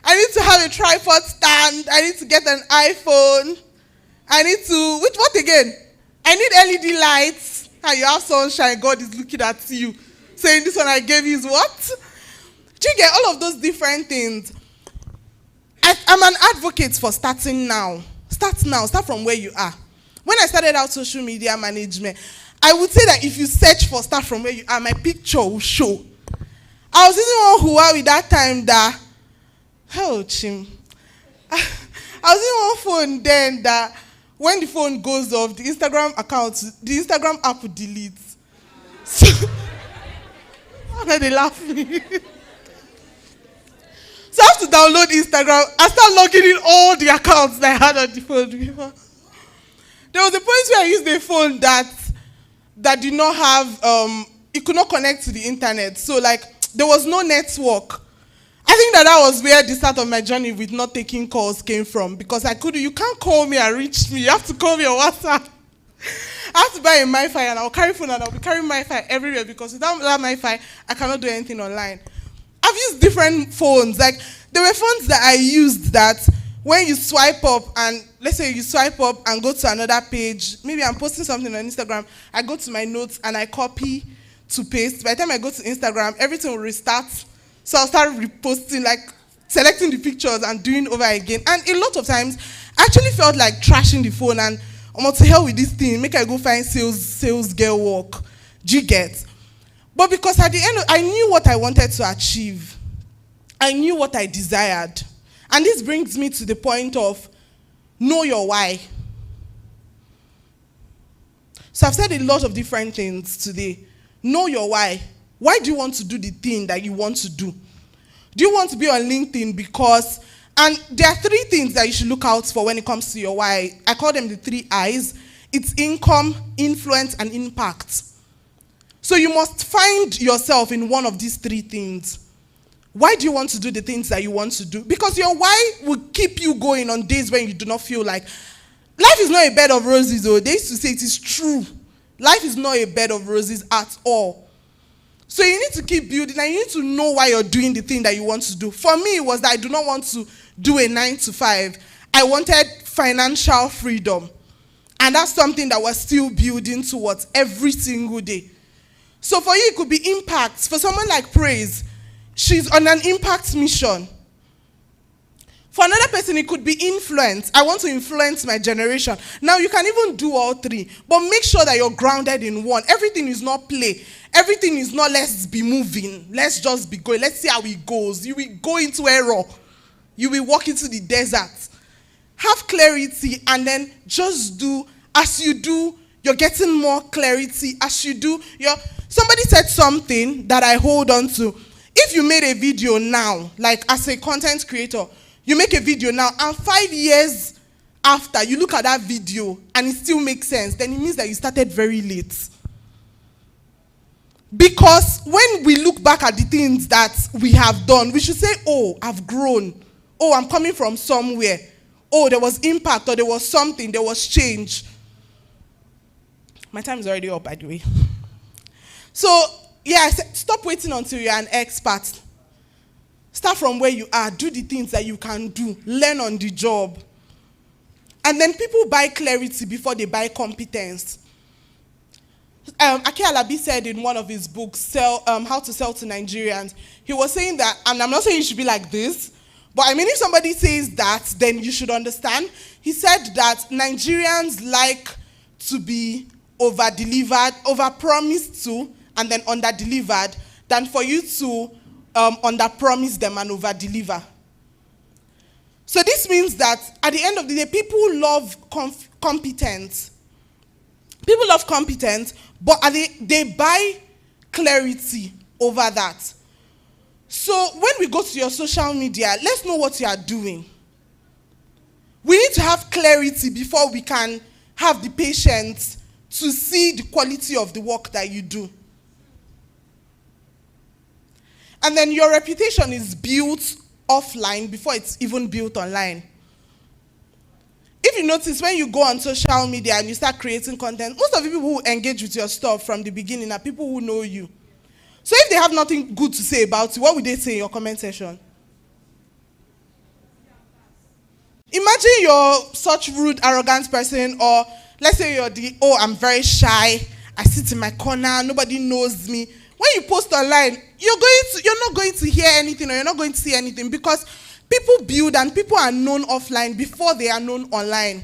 I need to have a tripod stand. I need to get an iPhone. I need LED lights. And you have sunshine. God is looking at you, saying, this one I gave you is what? Do you get all of those different things? I'm an advocate for starting now. Start now. Start from where you are. When I started out social media management, I would say that if you search for start from where you are, my picture will show. I was using one Huawei that time that, I was using one phone then that when the phone goes off, the Instagram app will delete. So, how did they laugh at me? So I have to download Instagram and start logging in all the accounts that I had on the phone before. There was a point where I used a phone that did not have, it could not connect to the internet. So there was no network. I think that was where the start of my journey with not taking calls came from, because you can't call me and reach me. You have to call me on WhatsApp. I have to buy a MiFi and I'll carry phone and I'll be carrying MiFi everywhere because without that MiFi, I cannot do anything online. I've used different phones. Like, there were phones that I used that when you swipe up and, let's say you swipe up and go to another page, maybe I'm posting something on Instagram, I go to my notes and I copy to paste. By the time I go to Instagram, everything will restart. So I'll start reposting, like selecting the pictures and doing over again. And a lot of times, I actually felt like trashing the phone and I'm to hell with this thing, make I go find sales girl work. Do you get? But because at the end, I knew what I wanted to achieve. I knew what I desired. And this brings me to the point of know your why. So I've said a lot of different things today. Know your why. Why do you want to do the thing that you want to do? Do you want to be on LinkedIn because, and there are 3 things that you should look out for when it comes to your why. I call them the 3 I's. It's income, influence, and impact. So you must find yourself in one of these 3 things. Why do you want to do the things that you want to do? Because your why will keep you going on days when you do not feel like. Life is not a bed of roses, though. They used to say it is true. Life is not a bed of roses at all. So you need to keep building and you need to know why you're doing the thing that you want to do. For me, it was that I do not want to do a 9 to 5. I wanted financial freedom. And that's something that we're still building towards every single day. So for you, it could be impact. For someone like Praise, she's on an impact mission. For another person, it could be influence. I want to influence my generation. Now, you can even do all 3, but make sure that you're grounded in one. Everything is not play. Everything is not let's be moving. Let's just be going. Let's see how it goes. You will go into error. You will walk into the desert. Have clarity and then just do. As you do, you're getting more clarity. As you do, somebody said something that I hold on to. If you made a video now, like as a content creator, you make a video now, and 5 years after you look at that video and it still makes sense, then it means that you started very late. Because when we look back at the things that we have done, we should say, oh, I've grown. Oh, I'm coming from somewhere. Oh, there was impact, or there was something, there was change. My time is already up, by the way. So, yeah, I said, stop waiting until you're an expert. Start from where you are. Do the things that you can do. Learn on the job. And then people buy clarity before they buy competence. Aki Alabi said in one of his books, How to Sell to Nigerians, he was saying that, and I'm not saying you should be like this, but I mean, if somebody says that, then you should understand. He said that Nigerians like to be over-delivered, over-promised to, and then under-delivered, than for you to under-promise them and over-deliver. So this means that at the end of the day, people love competence. People love competence, but they buy clarity over that. So when we go to your social media, let's know what you are doing. We need to have clarity before we can have the patience to see the quality of the work that you do. And then your reputation is built offline before it's even built online. If you notice, when you go on social media and you start creating content, most of the people who engage with your stuff from the beginning are people who know you. So if they have nothing good to say about you, what would they say in your comment section? Imagine you're such rude, arrogant person, or let's say you're I'm very shy, I sit in my corner, nobody knows me. When you post online, you're not going to hear anything, or you're not going to see anything, because people build and people are known offline before they are known online.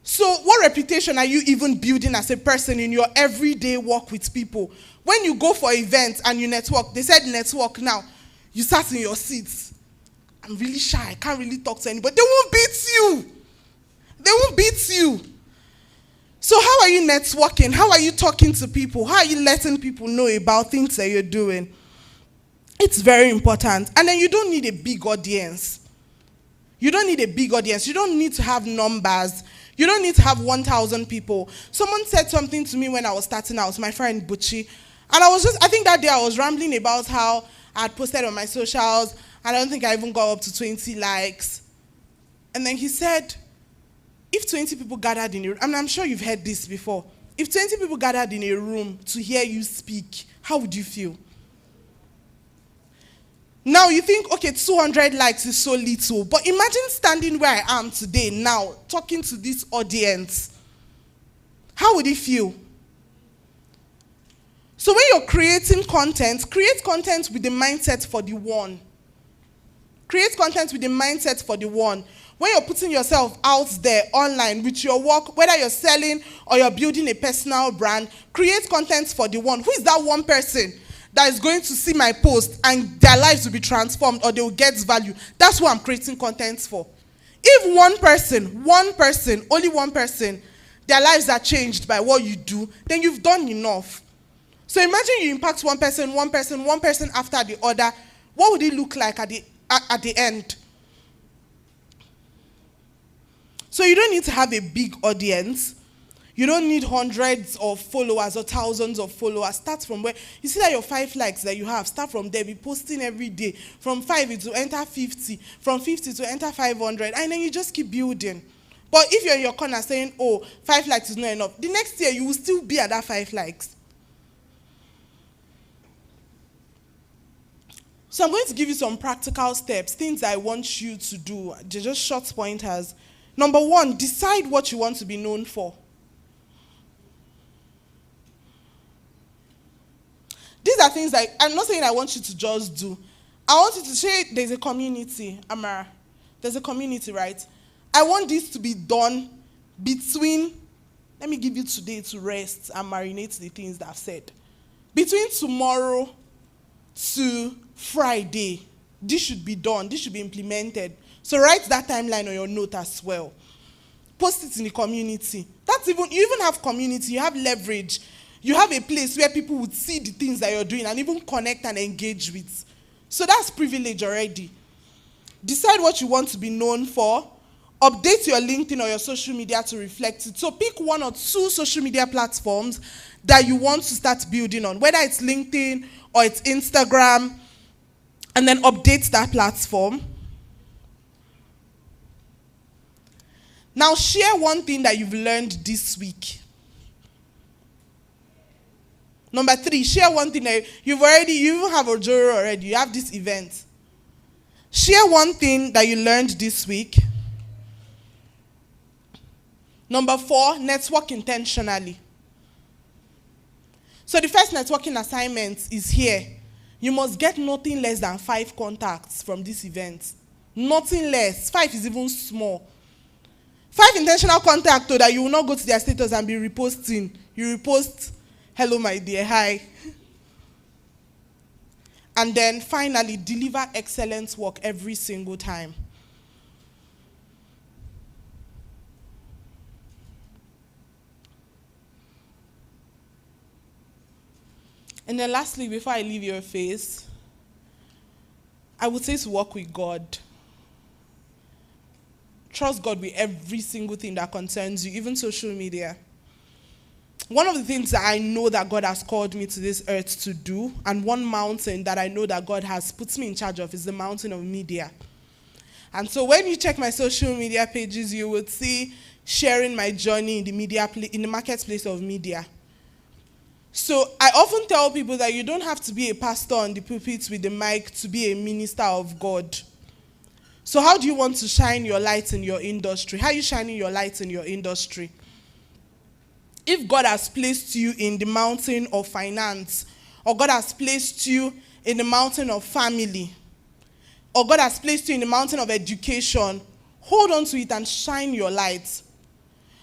So what reputation are you even building as a person in your everyday work with people? When you go for events and you network, they said network now, you sat in your seats. I'm really shy, I can't really talk to anybody. They won't beat you. They won't beat you. So how are you networking? How are you talking to people? How are you letting people know about things that you're doing? It's very important. And then you don't need a big audience. You don't need a big audience. You don't need to have numbers. You don't need to have 1,000 people. Someone said something to me when I was starting out, my friend Buchi. And I think that day I was rambling about how I had posted on my socials, and I don't think I even got up to 20 likes. And then he said, if 20 people gathered in a room, and I'm sure you've heard this before, if 20 people gathered in a room to hear you speak, how would you feel? Now you think, okay, 200 likes is so little, but imagine standing where I am today now, talking to this audience. How would it feel? So when you're creating content, create content with the mindset for the one. Create content with the mindset for the one. When you're putting yourself out there online with your work, whether you're selling or you're building a personal brand, create content for the one. Who is that one person that is going to see my post and their lives will be transformed or they will get value? That's what I'm creating content for. If one person, only one person, their lives are changed by what you do, then you've done enough. So imagine you impact one person after the other. What would it look like at the end? So you don't need to have a big audience. You don't need hundreds of followers or thousands of followers. Start from where you see that your 5 likes that you have. Start from there. Be posting every day. From 5 it will enter 50. From 50 to enter 500. And then you just keep building. But if you're in your corner saying, oh, 5 likes is not enough, the next year you will still be at that 5 likes. So I'm going to give you some practical steps, things I want you to do. They're just short pointers. Number 1, decide what you want to be known for. These are things that I'm not saying I want you to just do. I want you to say there's a community, Amara. There's a community, right? I want this to be done between, let me give you today to rest and marinate the things that I've said. Between tomorrow to Friday, this should be done. This should be implemented. So write that timeline on your note as well. Post it in the community. You even have community. You have leverage. You have a place where people would see the things that you're doing and even connect and engage with. So that's privilege already. Decide what you want to be known for. Update your LinkedIn or your social media to reflect it. So pick 1 or 2 social media platforms that you want to start building on, whether it's LinkedIn or it's Instagram, and then update that platform. Now share one thing that you've learned this week. Number 3, share one thing that you even have a Ojoro already. You have this event. Share one thing that you learned this week. Number 4, network intentionally. So the first networking assignment is here. You must get nothing less than 5 contacts from this event. Nothing less. 5 is even small. 5 intentional contacts so that you will not go to their status and be reposting. You repost, hello my dear, hi. And then finally, deliver excellent work every single time. And then lastly, before I leave your face, I would say to work with God. Trust God with every single thing that concerns you, even social media. One of the things that I know that God has called me to this earth to do, and one mountain that I know that God has put me in charge of, is the mountain of media. And so when you check my social media pages, you would see sharing my journey in the marketplace of media. So I often tell people that you don't have to be a pastor on the pulpit with the mic to be a minister of God. So how do you want to shine your light in your industry? How are you shining your light in your industry? If God has placed you in the mountain of finance, or God has placed you in the mountain of family, or God has placed you in the mountain of education, hold on to it and shine your light.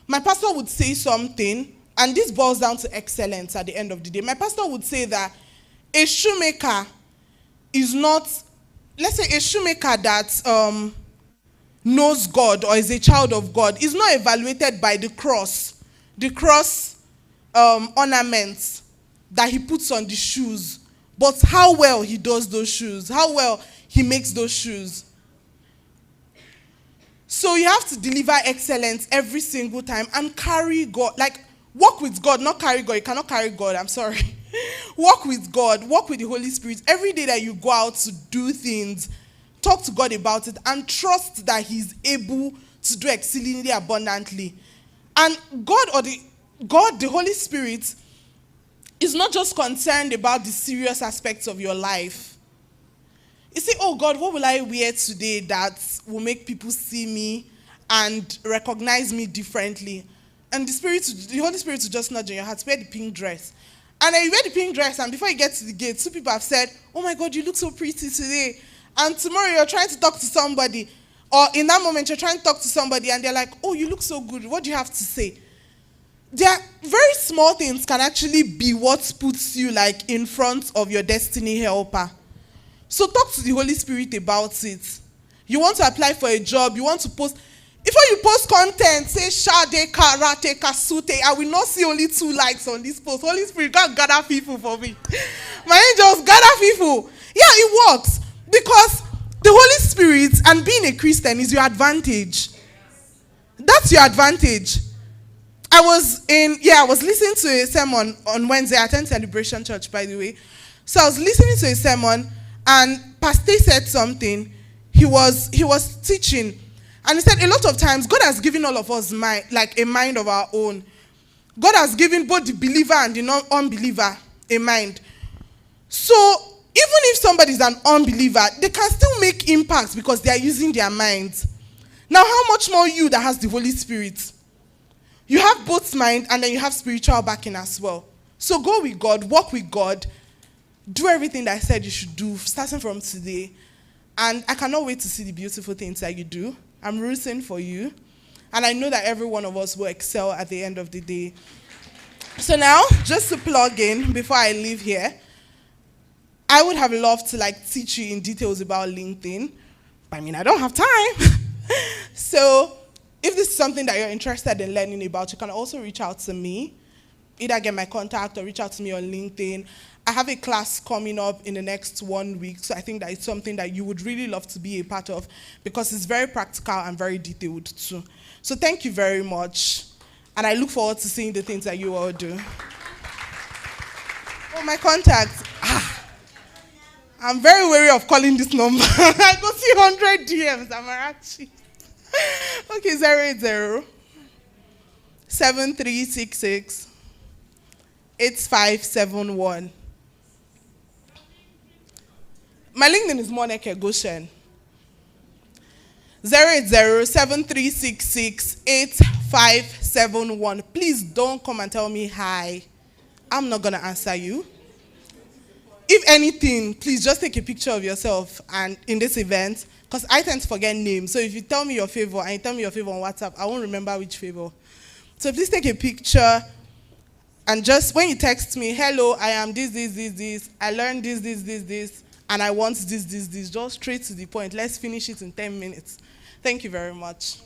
My pastor would say something, and this boils down to excellence at the end of the day. My pastor would say that a shoemaker is not, let's say a shoemaker that knows God or is a child of God is not evaluated by the cross ornaments that he puts on the shoes, but how well he does those shoes, how well he makes those shoes. So you have to deliver excellence every single time and carry God, like walk with God, not carry God. You cannot carry God, I'm sorry. Walk with God, walk with the Holy Spirit. Every day that you go out to do things, talk to God about it and trust that he's able to do exceedingly abundantly. And God, the Holy Spirit, is not just concerned about the serious aspects of your life. You say, oh God, what will I wear today that will make people see me and recognize me differently? And the Holy Spirit will just nudge in your heart, wear the pink dress. And then you wear the pink dress, and before you get to the gate, 2 people have said, oh my God, you look so pretty today. And tomorrow you're trying to talk to somebody, or in that moment you're trying to talk to somebody, and they're like, oh, you look so good. What do you have to say? There are very small things can actually be what puts you like in front of your destiny helper. So talk to the Holy Spirit about it. You want to apply for a job, you want to post. Before you post content, say Shade Karate Kasute. I will not see only 2 likes on this post. Holy Spirit, God gather people for me. My angels, gather people. Yeah, it works. Because the Holy Spirit and being a Christian is your advantage. That's your advantage. I was listening to a sermon on Wednesday. I attend Celebration Church, by the way. So I was listening to a sermon, and Pastor said something. He was teaching, and he said a lot of times God has given all of us a mind of our own. God has given both the believer and the unbeliever a mind. So even if somebody is an unbeliever, they can still make impact because they are using their minds. Now, how much more you that has the Holy Spirit? You have both mind and then you have spiritual backing as well. So go with God, walk with God, do everything that I said you should do, starting from today. And I cannot wait to see the beautiful things that you do. I'm rooting for you. And I know that every one of us will excel at the end of the day. So now, just to plug in before I leave here, I would have loved to teach you in details about LinkedIn. But I don't have time. So if this is something that you're interested in learning about, you can also reach out to me. Either get my contact or reach out to me on LinkedIn. I have a class coming up in the next 1 week, so I think that it's something that you would really love to be a part of because it's very practical and very detailed too. So thank you very much, and I look forward to seeing the things that you all do. Oh, my contact. I'm very wary of calling this number. I go see 100 DMs, Amarachi. Okay, 080 7366 8571. My LinkedIn is Moneke Goshen. 080 7366 8571. Please don't come and tell me hi. I'm not going to answer you. If anything, please just take a picture of yourself and in this event, because I tend to forget names. So if you tell me your favor and you tell me your favor on WhatsApp, I won't remember which favor. So please take a picture and just when you text me, hello, I am this. I learned this, and I want this. Just straight to the point. Let's finish it in 10 minutes. Thank you very much.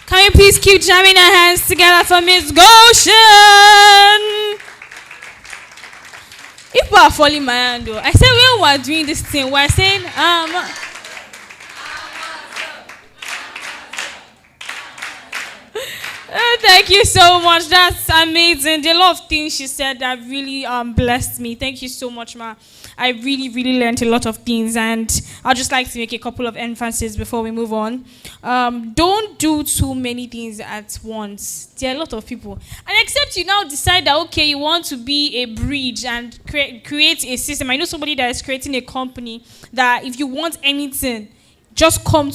Can you please keep jamming our hands together for Miss Goshen? If people are falling my hand, though, I said when we are doing this thing, we are saying, thank you so much. That's amazing. There are a lot of things she said that really blessed me. Thank you so much, Ma. I really learned a lot of things, and I'd just like to make a couple of emphases before we move on. Don't do too many things at once. There are a lot of people. And except you now decide that, okay, you want to be a bridge and create a system. I know somebody that is creating a company that if you want anything, just come,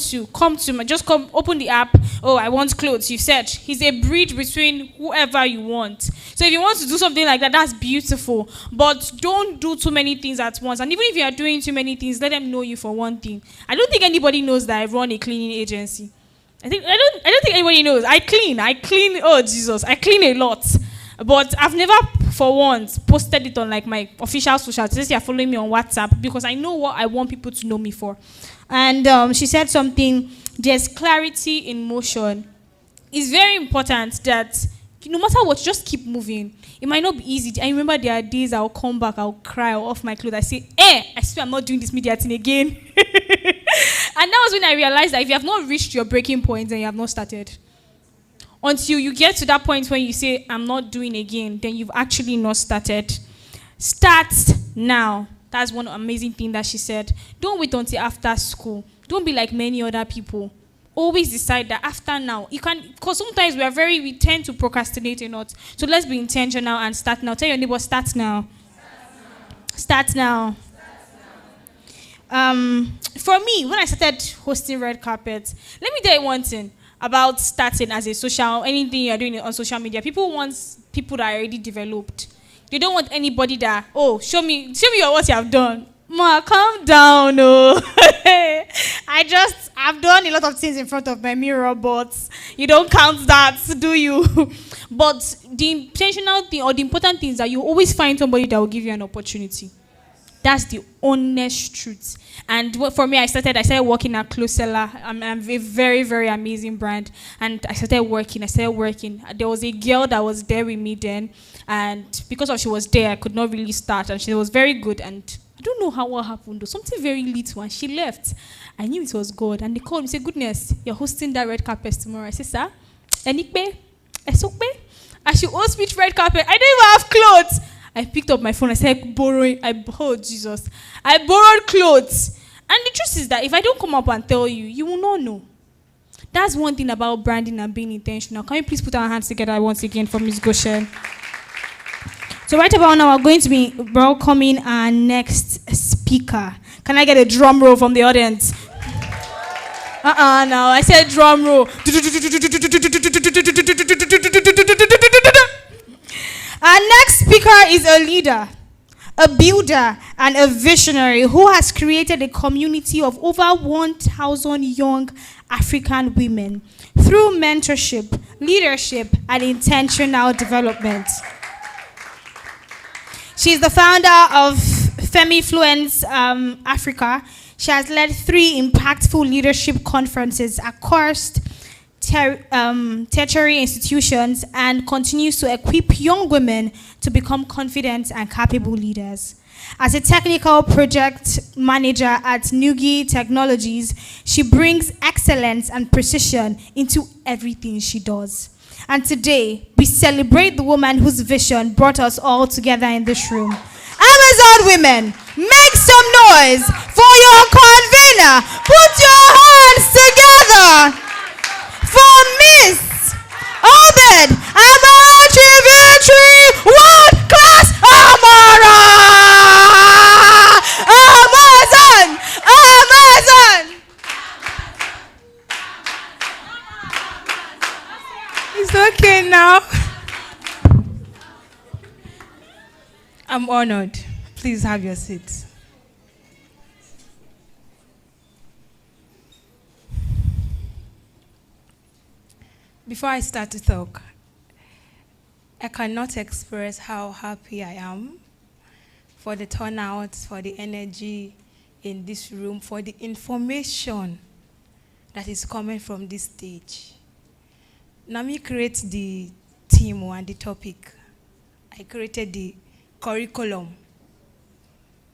open the app. Oh, I want clothes. You search. He's a bridge between whoever you want. So if you want to do something like that, that's beautiful. But don't do too many things at once. And even if you are doing too many things, let them know you for one thing. I don't think anybody knows that I run a cleaning agency. I don't think anybody knows. I clean. Oh Jesus, I clean a lot. But I've never, for once, posted it on my official social. Since you're following me on WhatsApp, because I know what I want people to know me for. And she said something, there's clarity in motion. It's very important that no matter what, just keep moving. It might not be easy. I remember there are days I'll come back, I'll cry, I'll off my clothes. I say, I swear I'm not doing this media thing again. And that was when I realized that if you have not reached your breaking point, then you have not started. Until you get to that point when you say, I'm not doing again, then you've actually not started. Start now. That's one amazing thing that she said. Don't wait until after school. Don't be like many other people always decide that after now, you can, because sometimes we tend to procrastinate a lot. So let's be intentional and start now. Tell your neighbor, start now. Start now. For me, when I started hosting red carpets, let me tell you one thing about starting as a anything you're doing on social media. People want people that are already developed. They don't want anybody that, oh, show me what you have done. Ma, calm down, oh. I've done a lot of things in front of my mirror, but you don't count that, do you? But the intentional thing or the important thing is that you always find somebody that will give you an opportunity. That's the honest truth. And for me, I started working at Closella. I'm a very, very amazing brand. And I started working. There was a girl that was there with me then. And because she was there, I could not really start. And she was very good. And I don't know what happened, though. Something very little. And she left. I knew it was God. And they called me and said, goodness, you're hosting that red carpet tomorrow. I said, sir, Enikpe, Esokpe. And she hosts which red carpet? I didn't even have clothes. I picked up my phone. I said, oh, Jesus. I borrowed clothes. And the truth is that if I don't come up and tell you, you will not know. That's one thing about branding and being intentional. Can you please put our hands together once again for Ms. Goshen? So right about now, we're going to be welcoming our next speaker. Can I get a drum roll from the audience? No, I said drum roll. Our next speaker is a leader, a builder, and a visionary who has created a community of over 1,000 young African women through mentorship, leadership, and intentional development. She is the founder of Femifluence Africa. She has led 3 impactful leadership conferences across tertiary institutions and continues to equip young women to become confident and capable leaders. As a technical project manager at Nugi Technologies, she brings excellence and precision into everything she does. And today, we celebrate the woman whose vision brought us all together in this room. Amazon women, make some noise for your convener. Put your hands together for Miss Obed Amachi World Class Amara. Amazon. It's okay now. I'm honored. Please have your seats. Before I start to talk, I cannot express how happy I am for the turnout, for the energy in this room, for the information that is coming from this stage. Nami created the theme and the topic. I created the curriculum,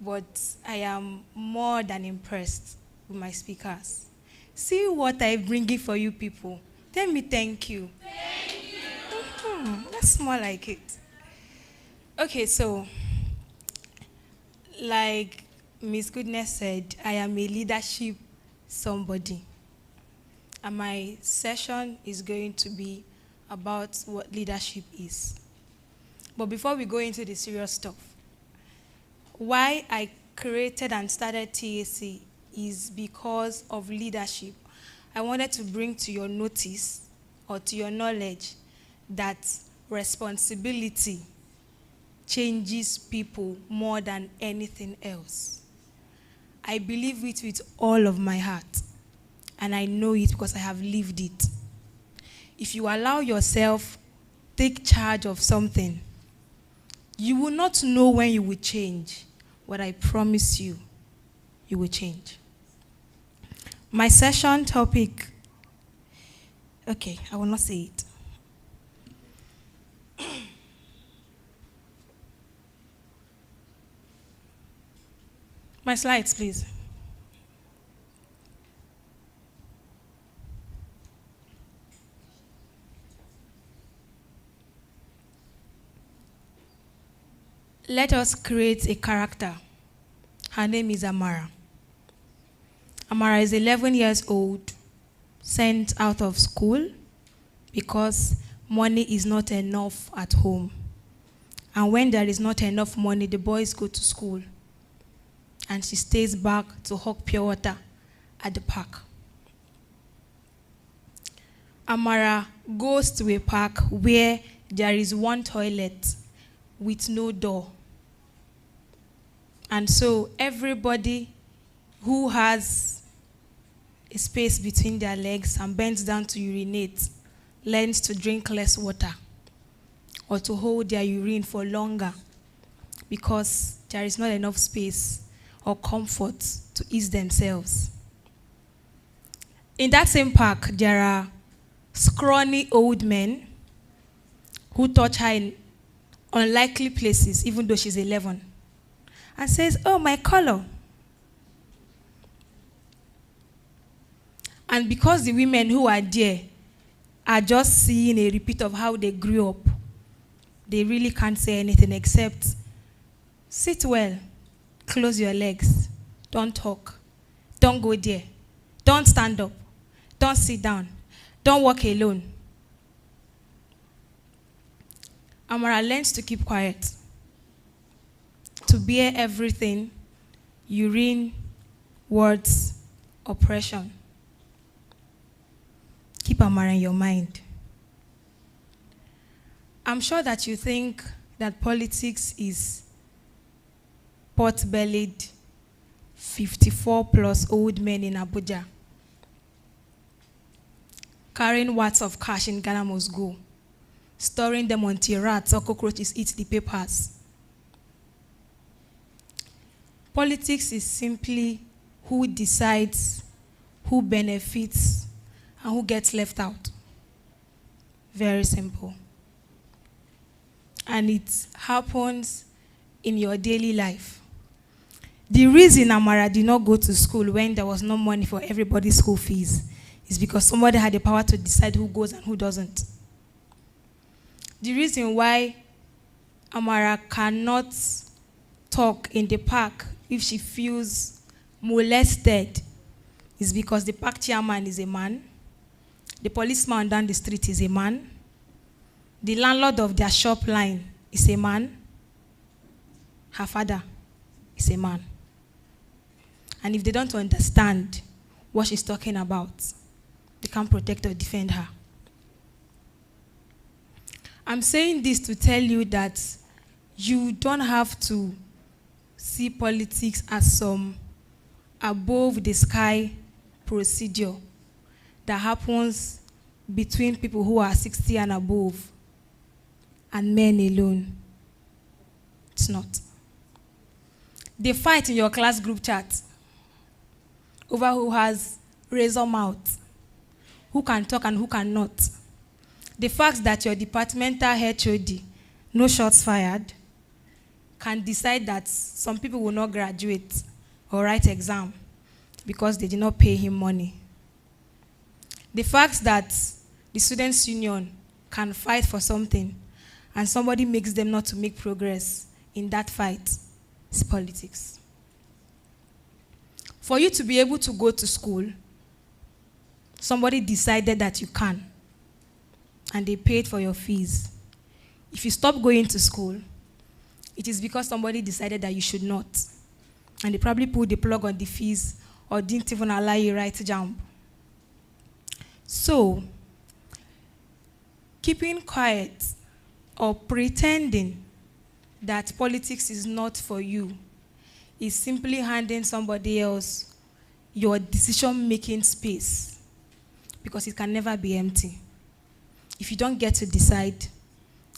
but I am more than impressed with my speakers. See what I'm bringing for you people. Tell me thank you. Thank you. That's more like it. Okay, so, like Ms. Goodness said, I am a leadership somebody. And my session is going to be about what leadership is. But before we go into the serious stuff, why I created and started TAC is because of leadership. I wanted to bring to your notice or to your knowledge that responsibility changes people more than anything else. I believe it with all of my heart, and I know it because I have lived it. If you allow yourself take charge of something, you will not know when you will change, but I promise you, you will change. My session topic, okay, I will not say it. My slides, please. Let us create a character. Her name is Amara. Amara is 11 years old. sent out of school because money is not enough at home. And when there is not enough money, the boys go to school. And she stays back to hawk pure water at the park. Amara goes to a park where there is one toilet with no door. And so everybody who has a space between their legs and bends down to urinate learns to drink less water or to hold their urine for longer because there is not enough space or comfort to ease themselves. In that same park, there are scrawny old men who touch her in unlikely places, even though she's 11, and says, "Oh, my color." And because the women who are there are just seeing a repeat of how they grew up, they really can't say anything except, "Sit well, close your legs, don't talk, don't go there, don't stand up, don't sit down, don't walk alone." Amara learns to keep quiet, to bear everything, urine, words, oppression. Keep Amara in your mind. I'm sure that you think that politics is pot-bellied, 54-plus old men in Abuja carrying watts of cash in Ghana must go, storing them until rats or cockroaches eat the papers. Politics is simply who decides, who benefits, and who gets left out. Very simple. And it happens in your daily life. The reason Amara did not go to school when there was no money for everybody's school fees is because somebody had the power to decide who goes and who doesn't. The reason why Amara cannot talk in the park if she feels molested is because the park chairman is a man, the policeman down the street is a man, the landlord of their shop line is a man, her father is a man. And if they don't understand what she's talking about, they can't protect or defend her. I'm saying this to tell you that you don't have to see politics as some above the sky procedure that happens between people who are 60 and above and men alone. It's not. They fight in your class group chat over who has razor mouth, who can talk and who cannot. The fact that your departmental HOD, no shots fired, can decide that some people will not graduate or write exam because they did not pay him money. The fact that the students' union can fight for something and somebody makes them not to make progress in that fight is politics. For you to be able to go to school, somebody decided that you can, and they paid for your fees. If you stop going to school, it is because somebody decided that you should not, and they probably pulled the plug on the fees or didn't even allow you right to jump. So, keeping quiet or pretending that politics is not for you is simply handing somebody else your decision-making space, because it can never be empty. If you don't get to decide,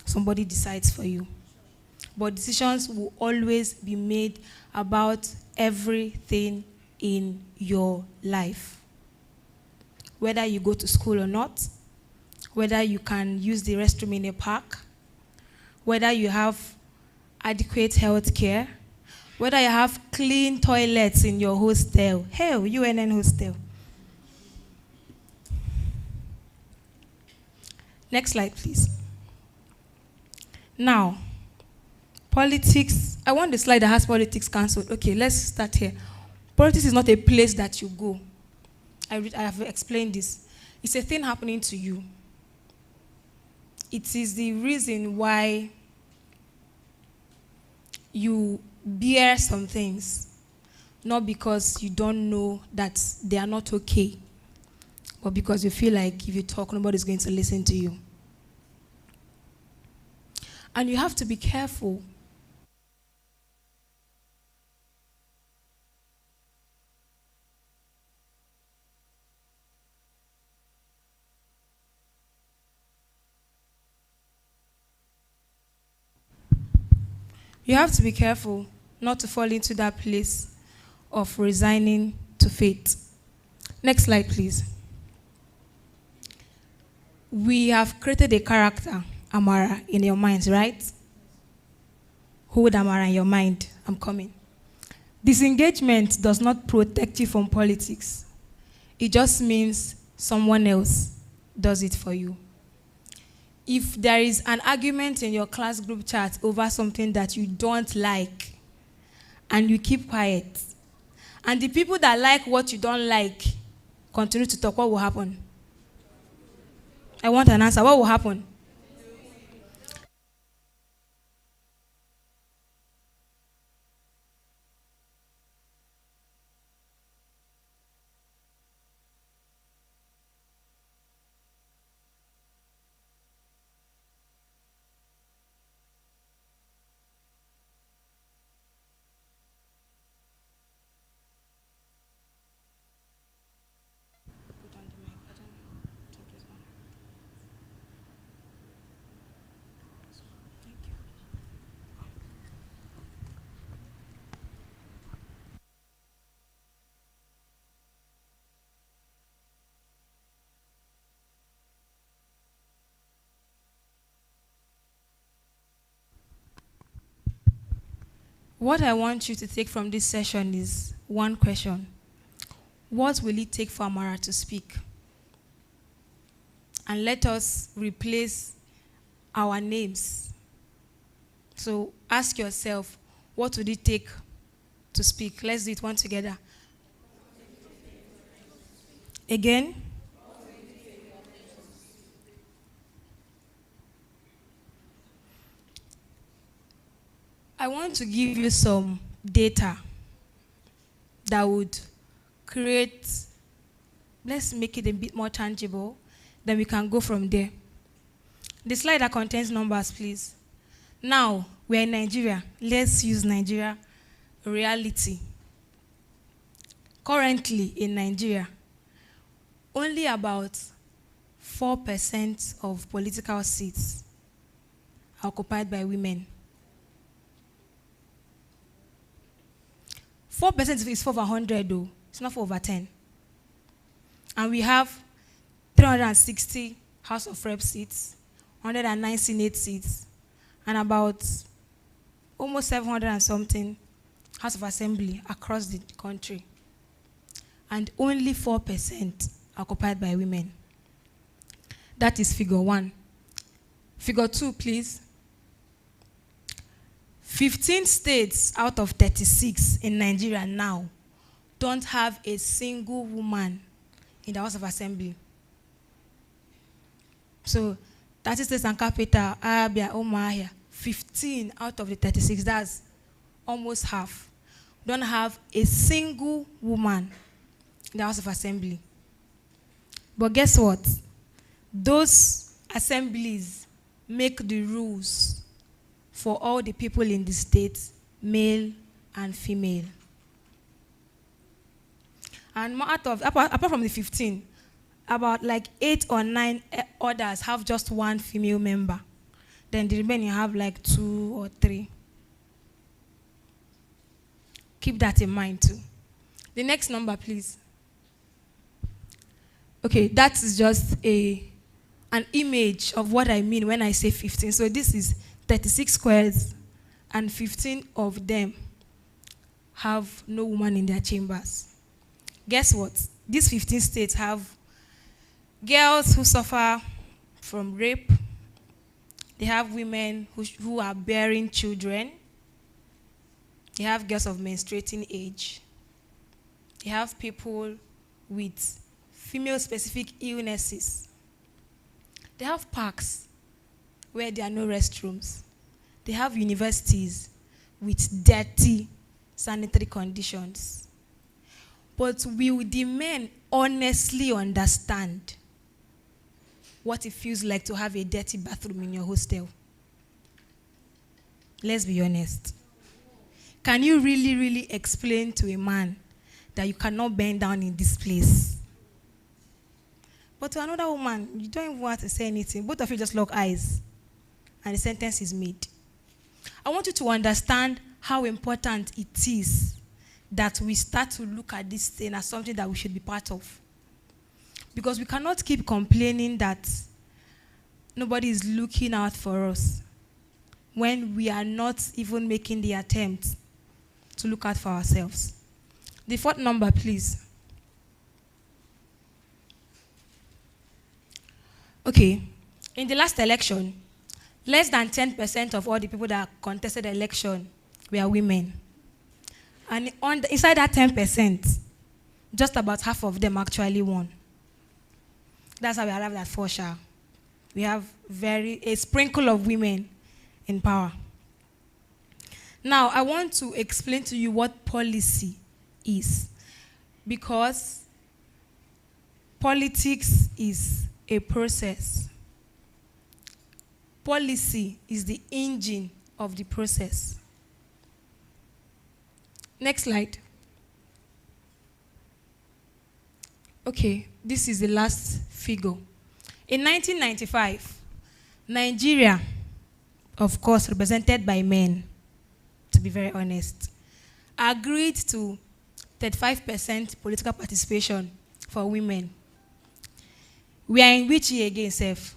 somebody decides for you. But decisions will always be made about everything in your life. Whether you go to school or not, whether you can use the restroom in a park, whether you have adequate health care, whether you have clean toilets in your hostel. Hell, UNN hostel. Next slide, please. Now, politics. I want the slide that has politics cancelled. Okay, let's start here. Politics is not a place that you go. I have explained this. It's a thing happening to you. It is the reason why you bear some things, not because you don't know that they are not okay, but because you feel like if you talk, nobody's going to listen to you. And you have to be careful. You have to be careful not to fall into that place of resigning to fate. Next slide, please. We have created a character, Amara, in your minds, right? Hold Amara in your mind. I'm coming. Disengagement does not protect you from politics. It just means someone else does it for you. If there is an argument in your class group chat over something that you don't like, and you keep quiet, and the people that like what you don't like continue to talk, what will happen? I want an answer. What will happen? What I want you to take from this session is one question. What will it take for Amara to speak? And let us replace our names. So ask yourself, what would it take to speak? Let's do it one together. Again. I want to give you some data that would create, let's make it a bit more tangible, then we can go from there. The slide that contains numbers, please. Now, we're in Nigeria. Let's use Nigeria reality. Currently in Nigeria, only about 4% of political seats are occupied by women. 4% is 4 over 100, though. It's not 4 over 10. And we have 360 House of Rep seats, 109 Senate seats, and about almost 700 and something House of Assembly across the country. And only 4% occupied by women. That is figure 1. Figure 2, please. 15 states out of 36 in Nigeria now don't have a single woman in the House of Assembly. So, 30 states and capital, Abia, Umuahia, 15 out of the 36, that's almost half, don't have a single woman in the House of Assembly. But guess what? Those assemblies make the rules for all the people in the state, male and female. And apart from the 15, about like 8 or 9 others have just one female member. Then the remaining have like 2 or 3. Keep that in mind too. The next number, please. Okay, that is just an image of what I mean when I say 15. So this is 36 squares, and 15 of them have no woman in their chambers. Guess what? These 15 states have girls who suffer from rape. They have women who are bearing children. They have girls of menstruating age. They have people with female-specific illnesses. They have parks where there are no restrooms. They have universities with dirty sanitary conditions. But will the men honestly understand what it feels like to have a dirty bathroom in your hostel? Let's be honest. Can you really, really explain to a man that you cannot bend down in this place? But to another woman, you don't even want to say anything. Both of you just lock eyes, and the sentence is made. I want you to understand how important it is that we start to look at this thing as something that we should be part of. Because we cannot keep complaining that nobody is looking out for us when we are not even making the attempt to look out for ourselves. The fourth number, please. Okay, in the last election, less than 10% of all the people that contested the election were women. And inside that 10%, just about half of them actually won. That's how we arrived at 4 SHA. We have a sprinkle of women in power. Now, I want to explain to you what policy is, because politics is a process. Policy is the engine of the process. Next slide. Okay, this is the last figure. In 1995, Nigeria, of course, represented by men, to be very honest, agreed to 35% political participation for women. We are in which year again, Seth?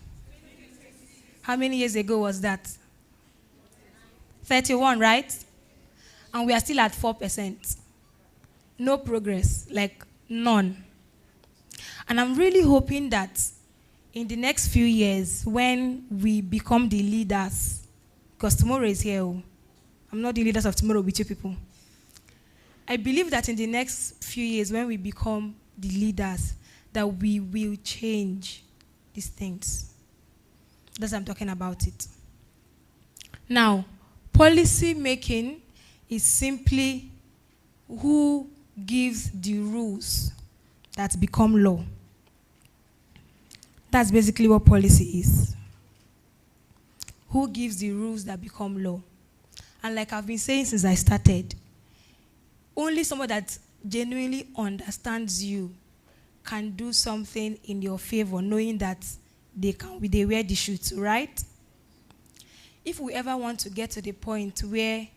How many years ago was that? 31, right? And we are still at 4%. No progress, like none. And I'm really hoping that in the next few years, when we become the leaders, because tomorrow is here, I'm not the leaders of tomorrow with you people. I believe that in the next few years, when we become the leaders, that we will change these things. That's what I'm talking about it. Now, policy making is simply who gives the rules that become law. That's basically what policy is. Who gives the rules that become law? And like I've been saying since I started, only someone that genuinely understands you can do something in your favor, knowing that they wear the shoes, right? If we ever want to get to the point where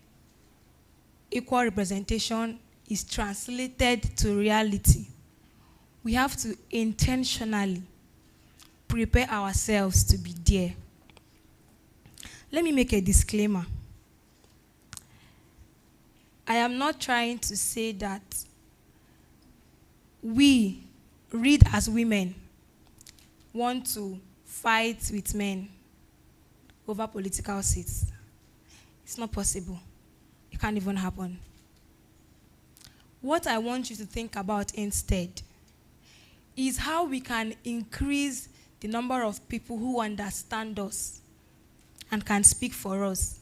equal representation is translated to reality, we have to intentionally prepare ourselves to be there. Let me make a disclaimer. I am not trying to say that we, read as women, want to fight with men over political seats. It's not possible. It can't even happen. What I want you to think about instead is how we can increase the number of people who understand us and can speak for us.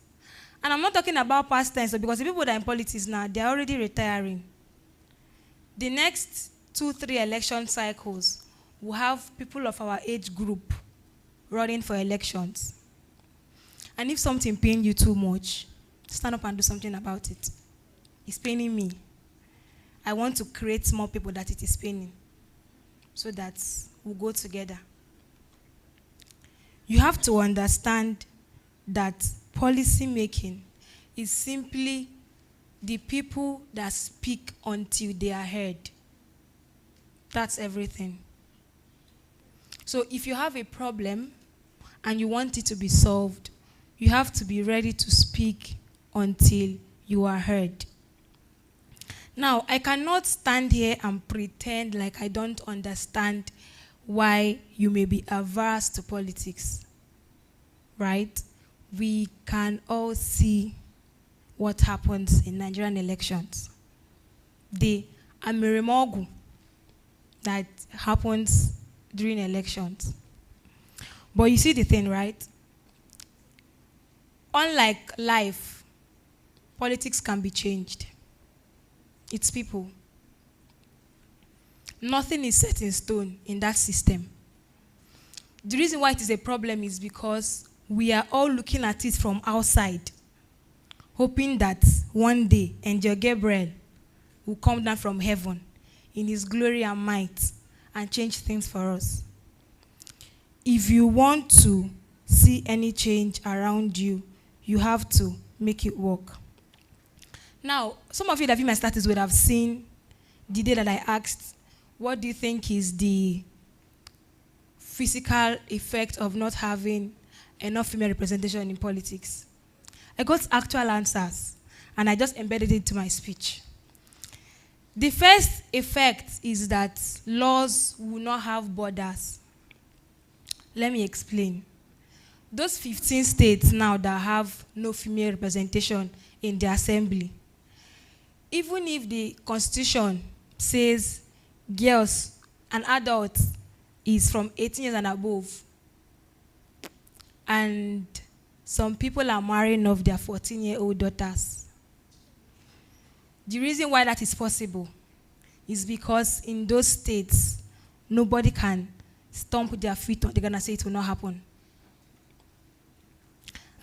And I'm not talking about past tense, because the people that are in politics now, they're already retiring. The next 2-3 election cycles will have people of our age group running for elections. And if something pains you too much, stand up and do something about it. It's paining me. I want to create more people that it is paining, so that we'll go together. You have to understand that policy making is simply the people that speak until they are heard. That's everything. So if you have a problem and you want it to be solved, you have to be ready to speak until you are heard. Now, I cannot stand here and pretend like I don't understand why you may be averse to politics, right? We can all see what happens in Nigerian elections. The Amerimogu that happens during elections. But you see the thing, right? Unlike life, politics can be changed. It's people. Nothing is set in stone in that system. The reason why it is a problem is because we are all looking at it from outside, hoping that one day Angel Gabriel will come down from heaven in his glory and might and change things for us. If you want to see any change around you, you have to make it work. Now, some of you that have been my status would have seen the day that I asked, what do you think is the physical effect of not having enough female representation in politics? I got actual answers, and I just embedded it into my speech. The first effect is that laws will not have borders. Let me explain. Those 15 states now that have no female representation in the assembly, even if the constitution says girls and adults is from 18 years and above, and some people are marrying off their 14-year-old daughters, the reason why that is possible is because in those states, nobody can stomp their feet on. They're going to say it will not happen.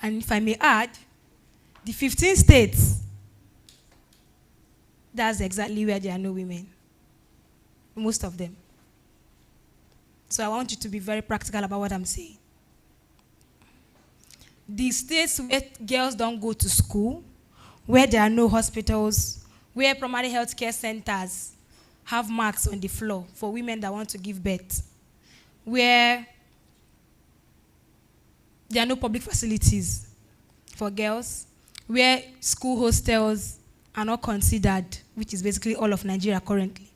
And if I may add, the 15 states, that's exactly where there are no women. Most of them. So I want you to be very practical about what I'm saying. The states where girls don't go to school, where there are no hospitals, where primary health care centers have marks on the floor for women that want to give birth, where there are no public facilities for girls, where school hostels are not considered, which is basically all of Nigeria currently.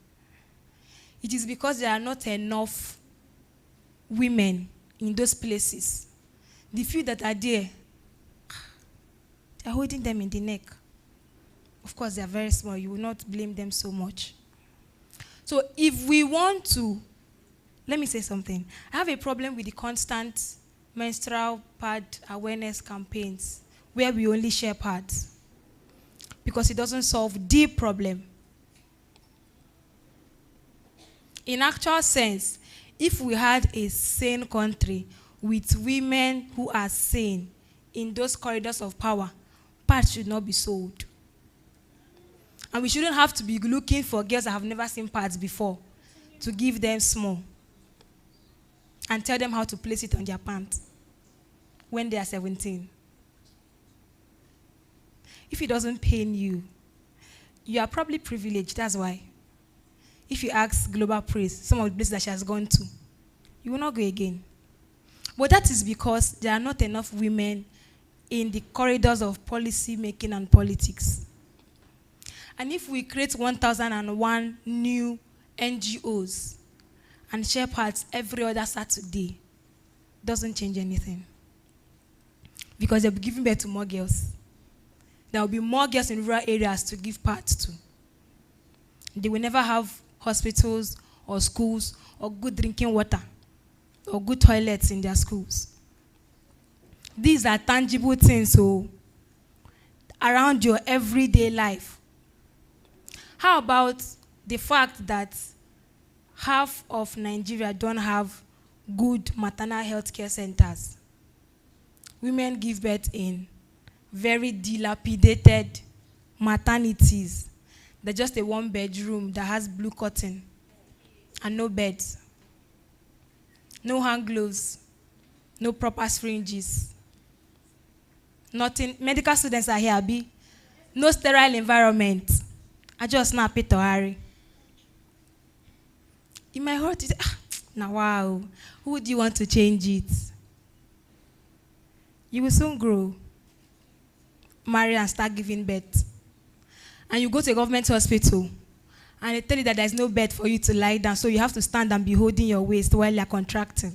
It is because there are not enough women in those places. The few that are there, they're holding them in the neck. Of course, they are very small. You will not blame them so much. So if we want to, let me say something. I have a problem with the constant menstrual pad awareness campaigns where we only share pads, because it doesn't solve the problem. In actual sense, if we had a sane country with women who are sane in those corridors of power, pads should not be sold. And we shouldn't have to be looking for girls that have never seen pads before to give them small and tell them how to place it on their pants when they are 17. If it doesn't pain you, you are probably privileged, that's why. If you ask Global Praise, some of the places that she has gone to, you will not go again. But that is because there are not enough women in the corridors of policy making and politics. And if we create 1,001 new NGOs and share parts every other Saturday, doesn't change anything. Because they'll be giving birth to more girls. There will be more girls in rural areas to give parts to. They will never have hospitals or schools or good drinking water or good toilets in their schools. These are tangible things around your everyday life. How about the fact that half of Nigeria don't have good maternal health care centers? Women give birth in very dilapidated maternities. They're just a one-bedroom that has blue curtain and no beds, no hand gloves, no proper syringes, nothing. Medical students are here, Abi. No sterile environment. I just snap it to Harry. In my heart, now wow, who do you want to change it? You will soon grow, marry and start giving birth. And you go to a government hospital and they tell you that there's no bed for you to lie down, so you have to stand and be holding your waist while you're contracting,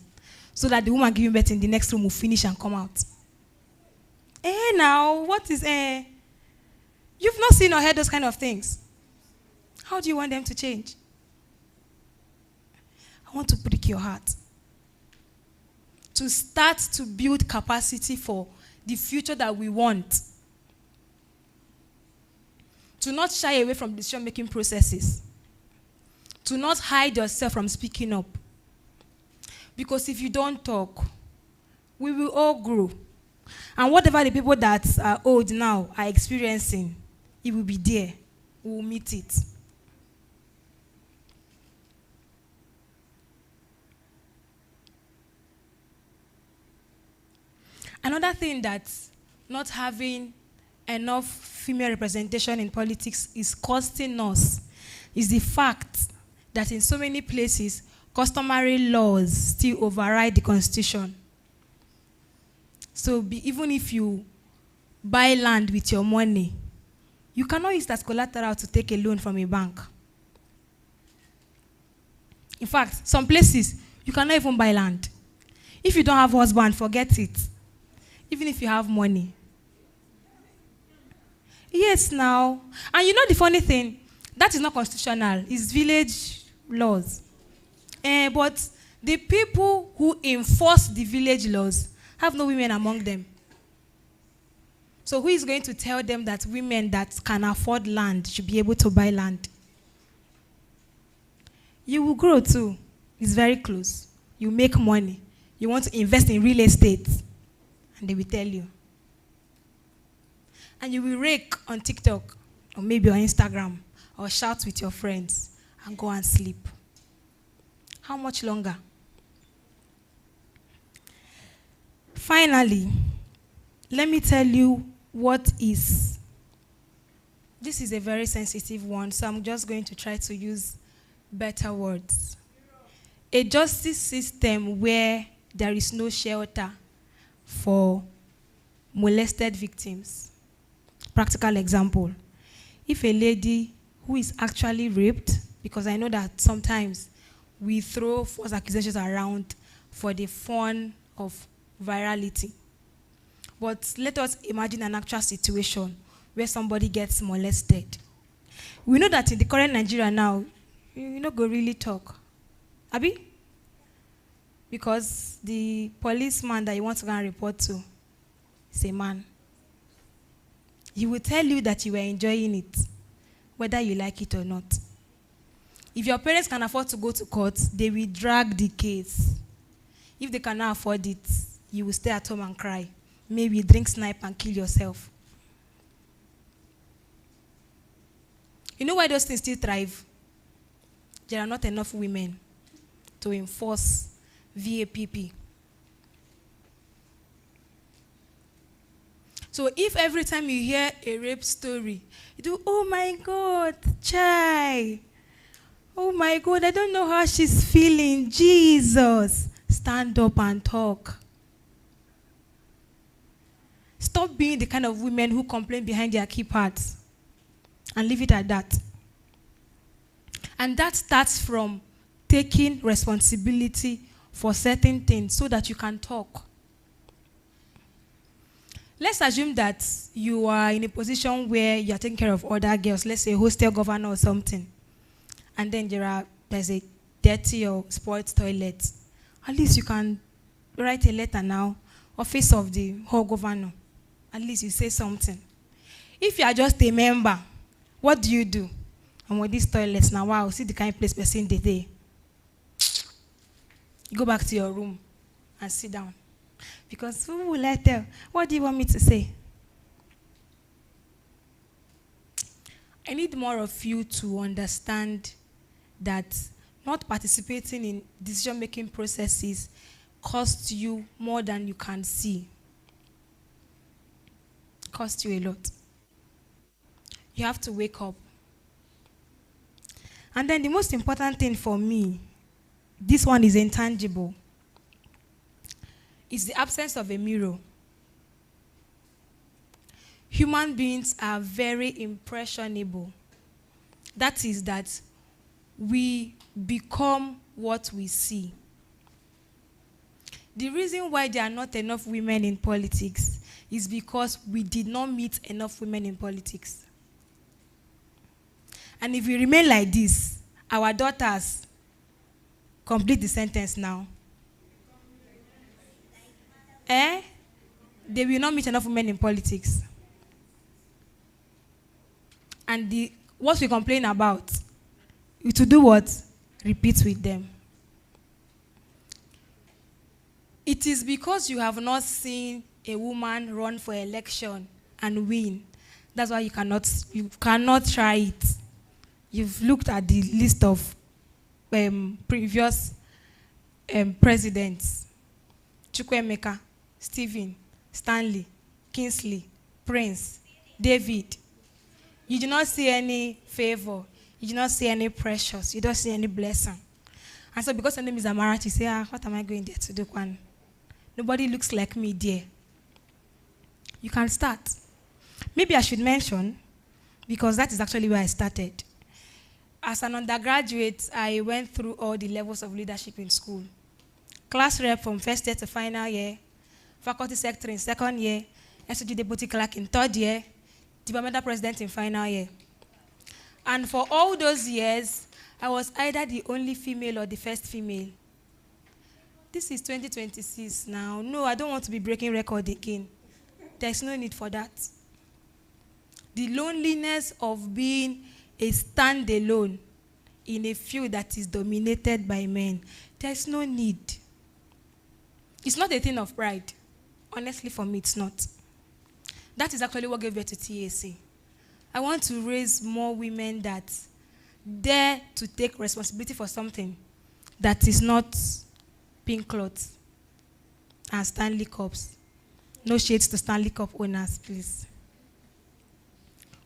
so that the woman giving birth in the next room will finish and come out. Now, what is You've not seen or heard those kind of things. How do you want them to change? I want to prick your heart. To start to build capacity for the future that we want. To not shy away from decision-making processes. To not hide yourself from speaking up. Because if you don't talk, we will all grow. And whatever the people that are old now are experiencing, it will be there. We will meet it. Another thing that not having enough female representation in politics is costing us is the fact that in so many places, customary laws still override the Constitution. So even if you buy land with your money, you cannot use that as collateral to take a loan from a bank. In fact, some places, you cannot even buy land. If you don't have a husband, forget it. Even if you have money. Yes, now. And you know the funny thing? That is not constitutional. It's village laws. But the people who enforce the village laws have no women among them. So who is going to tell them that women that can afford land should be able to buy land? You will grow too. It's very close. You make money. You want to invest in real estate. And they will tell you. And you will rake on TikTok or maybe on Instagram or shout with your friends and go and sleep. How much longer? Finally, let me tell you what is. This is a very sensitive one, so I'm just going to try to use better words. A justice system where there is no shelter for molested victims. Practical example. If a lady who is actually raped, because I know that sometimes we throw false accusations around for the fun of virality. But let us imagine an actual situation where somebody gets molested. We know that in the current Nigeria now, you not go really talk. Abi? Because the policeman that you want to go and report to is a man. He will tell you that you are enjoying it, whether you like it or not. If your parents can afford to go to court, they will drag the case. If they cannot afford it, you will stay at home and cry. Maybe drink snipe and kill yourself. You know why those things still thrive? There are not enough women to enforce VAPP. So if every time you hear a rape story, you do, oh my God, chai. Oh my God, I don't know how she's feeling. Jesus, stand up and talk. Stop being the kind of women who complain behind their keypads and leave it at that. And that starts from taking responsibility for certain things so that you can talk. Let's assume that you are in a position where you are taking care of other girls, let's say hostel governor or something, and then there's a dirty or spoiled toilet. At least you can write a letter now, office of the hall governor. At least you say something. If you are just a member, what do? And with these toilets now, wow, see the kind of place person did there. You go back to your room and sit down. Because who will I tell? What do you want me to say? I need more of you to understand that not participating in decision-making processes costs you more than you can see. Costs you a lot. You have to wake up. And then the most important thing for me, this one is intangible, is the absence of a mirror. Human beings are very impressionable. That is that we become what we see. The reason why there are not enough women in politics is because we did not meet enough women in politics. And if we remain like this, our daughters Complete the sentence now. Eh? They will not meet enough women in politics. And what we complain about, to do what? Repeat with them. It is because you have not seen a woman run for election and win. That's why you cannot try it. You've looked at the list of previous presidents. Chukwuemeka, Stephen, Stanley, Kingsley, Prince, David. You do not see any favor. You do not see any precious. You don't see any blessing. And so because her name is Amarat, you say, what am I going there to do, Kwan? Nobody looks like me there. You can start. Maybe I should mention, because that is actually where I started. As an undergraduate, I went through all the levels of leadership in school. Class rep from first year to final year, faculty secretary in second year, SOG deputy clerk in third year, departmental president in final year. And for all those years, I was either the only female or the first female. This is 2026 now. No, I don't want to be breaking record again. There's no need for that. The loneliness of being a standalone in a field that is dominated by men, there's no need. It's not a thing of pride. Honestly, for me, it's not. That is actually what gave birth to TAC. I want to raise more women that dare to take responsibility for something that is not pink clothes and Stanley Cups. No shades to Stanley Cup owners, please.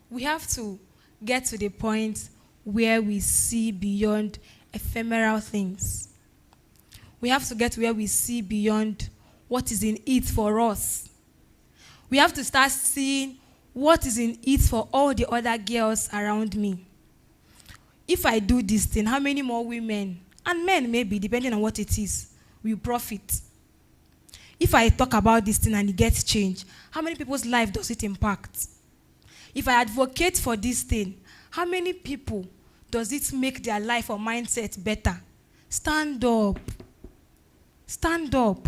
We have to get to the point where we see beyond ephemeral things. We have to get where we see beyond what is in it for us. We have to start seeing what is in it for all the other girls around me. If I do this thing, how many more women, and men maybe, depending on what it is, will profit? If I talk about this thing and it gets changed, how many people's life does it impact? If I advocate for this thing, how many people does it make their life or mindset better? Stand up. Stand up.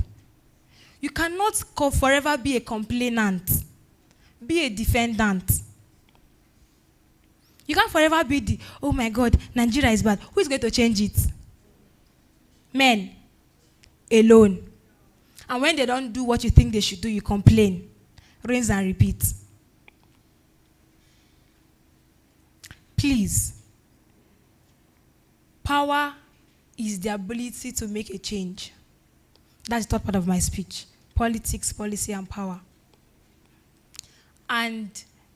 You cannot forever be a complainant. Be a defendant. You can't forever be the, oh my God, Nigeria is bad. Who is going to change it? Men. Alone. And when they don't do what you think they should do, you complain. Rinse and repeat. Please. Power is the ability to make a change. That's the third part of my speech. Politics, policy, and power. And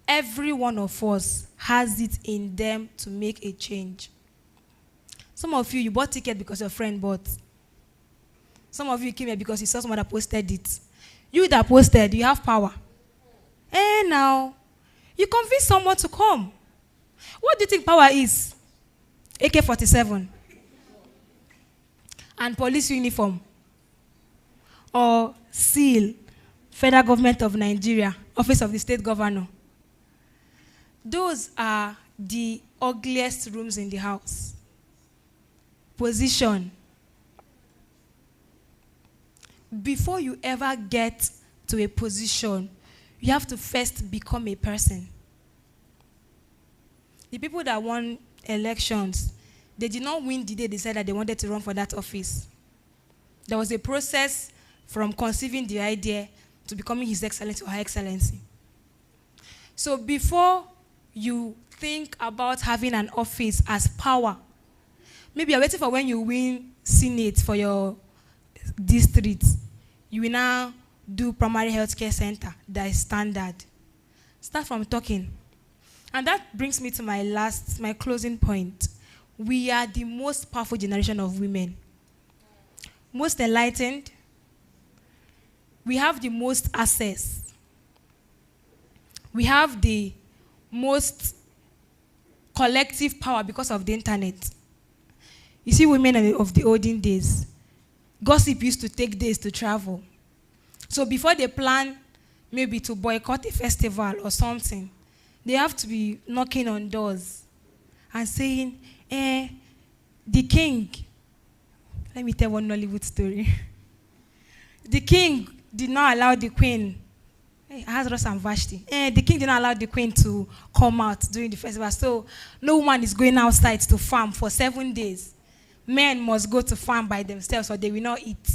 every one of us has it in them to make a change. Some of you bought ticket because your friend bought. Some of you came here because you saw someone that posted it. You that posted, you have power. And now, you convince someone to come. What do you think power is? AK-47. And police uniform. Or seal, Federal Government of Nigeria, Office of the State Governor. Those are the ugliest rooms in the house. Position. Before you ever get to a position, you have to first become a person. The people that won elections, they did not win the day they said that they wanted to run for that office. There was a process from conceiving the idea to becoming His Excellency or Her Excellency. So before you think about having an office as power, maybe you're waiting for when you win Senate for your district, you will now do primary health care center. That is standard. Start from talking. And that brings me to my closing point. We are the most powerful generation of women. Most enlightened. We have the most access. We have the most collective power because of the internet. You see, women of the olden days, gossip used to take days to travel. So before they plan maybe to boycott a festival or something, they have to be knocking on doors and saying, the king, Let me tell one Nollywood story. The king did not allow the queen. Hey, Ahasuerus and Vashti. The king did not allow the queen to come out during the festival. So no woman is going outside to farm for 7 days. Men must go to farm by themselves or they will not eat.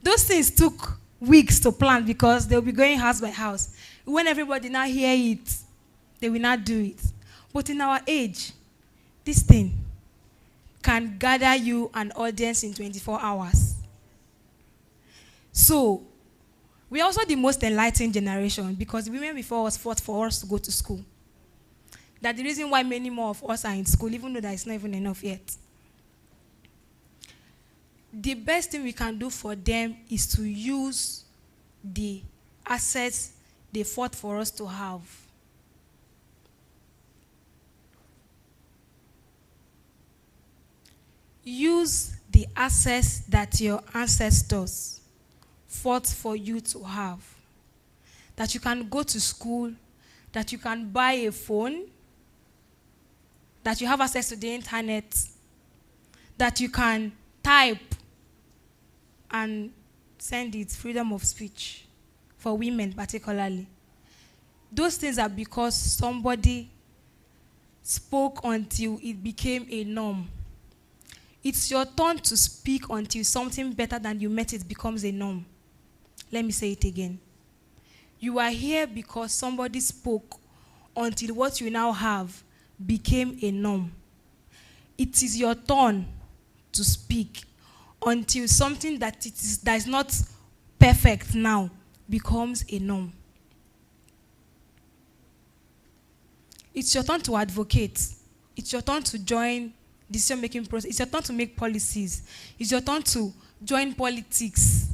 Those things took weeks to plan because they will be going house by house. When everybody now hear it, they will not do it. But in our age, this thing can gather you an audience in 24 hours. So, we are also the most enlightened generation because women before us fought for us to go to school. That's the reason why many more of us are in school, even though that is not even enough yet. The best thing we can do for them is to use the assets they fought for us to have. Use the assets that your ancestors fought for you to have. That you can go to school, that you can buy a phone, that you have access to the internet, that you can type and send it, freedom of speech, for women particularly. Those things are because somebody spoke until it became a norm. It's your turn to speak until something better than you met it becomes a norm. Let me say it again. You are here because somebody spoke until what you now have became a norm. It is your turn to speak until something that is not perfect now becomes a norm. It's your turn to advocate. It's your turn to join decision-making process. It's your turn to make policies. It's your turn to join politics.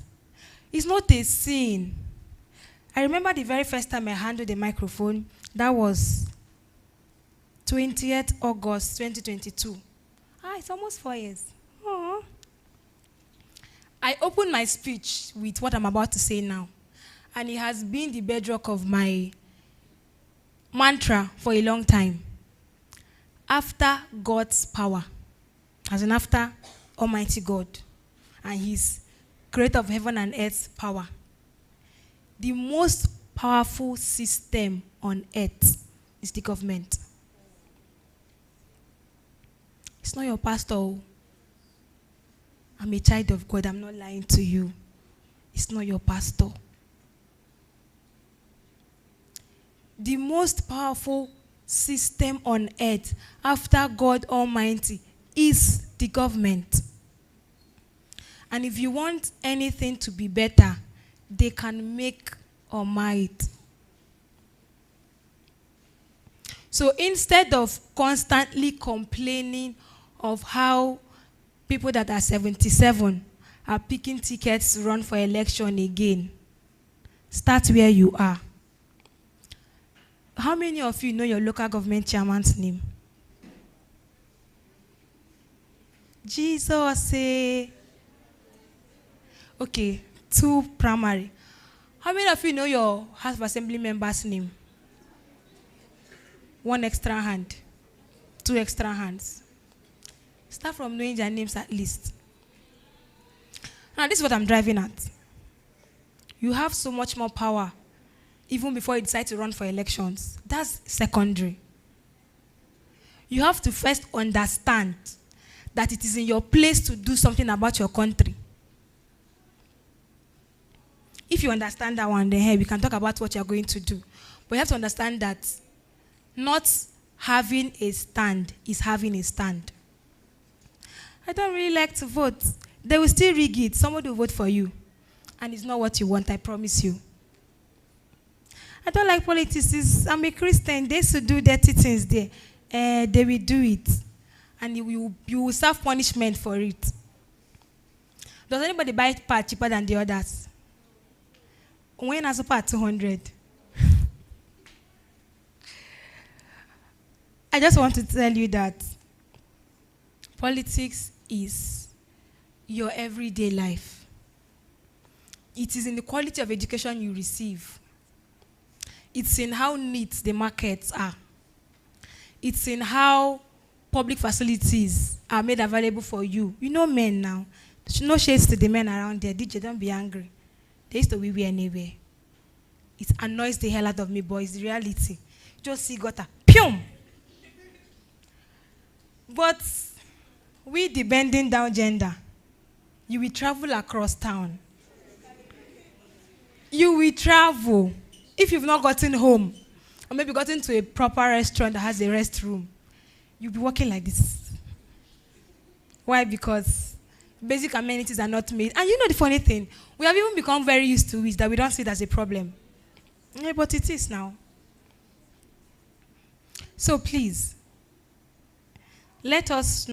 It's not a sin. I remember the very first time I handled the microphone. That was 20th August 2022. It's almost 4 years. Aww. I opened my speech with what I'm about to say now. And it has been the bedrock of my mantra for a long time. After God's power, as in after Almighty God and His creator of heaven and earth's power, the most powerful system on earth is the government. It's not your pastor. I'm a child of God. I'm not lying to you. It's not your pastor. The most powerful system on earth after God Almighty is the government. And if you want anything to be better, they can make or might. So instead of constantly complaining of how people that are 77 are picking tickets to run for election again, start where you are. How many of you know your local government chairman's name? Jesus. Okay, 2 primary. How many of you know your House of Assembly member's name? 1 extra hand. 2 extra hands. Start from knowing their names at least. Now, this is what I'm driving at. You have so much more power even before you decide to run for elections. That's secondary. You have to first understand that it is in your place to do something about your country. If you understand that one, then hey, we can talk about what you're going to do. But you have to understand that not having a stand is having a stand. I don't really like to vote. They will still rig it. Somebody will vote for you. And it's not what you want, I promise you. I don't like politics. I'm a Christian. They should do dirty things there. They will do it. And you will serve punishment for it. Does anybody buy part cheaper than the others? When I part 200. I just want to tell you that politics is your everyday life. It is in the quality of education you receive. It's in how neat the markets are. It's in how public facilities are made available for you. You know men now. No shades to the men around there. DJ, don't be angry. They used to wee anywhere. It annoys the hell out of me, boys. The reality. Just see gutter. Pum! But we, the bending down gender, you will travel across town. You will travel. If you've not gotten home, or maybe gotten to a proper restaurant that has a restroom, you'll be walking like this. Why? Because basic amenities are not made. And you know the funny thing, we have even become very used to it that we don't see it as a problem. Yeah, but it is now. So please, let us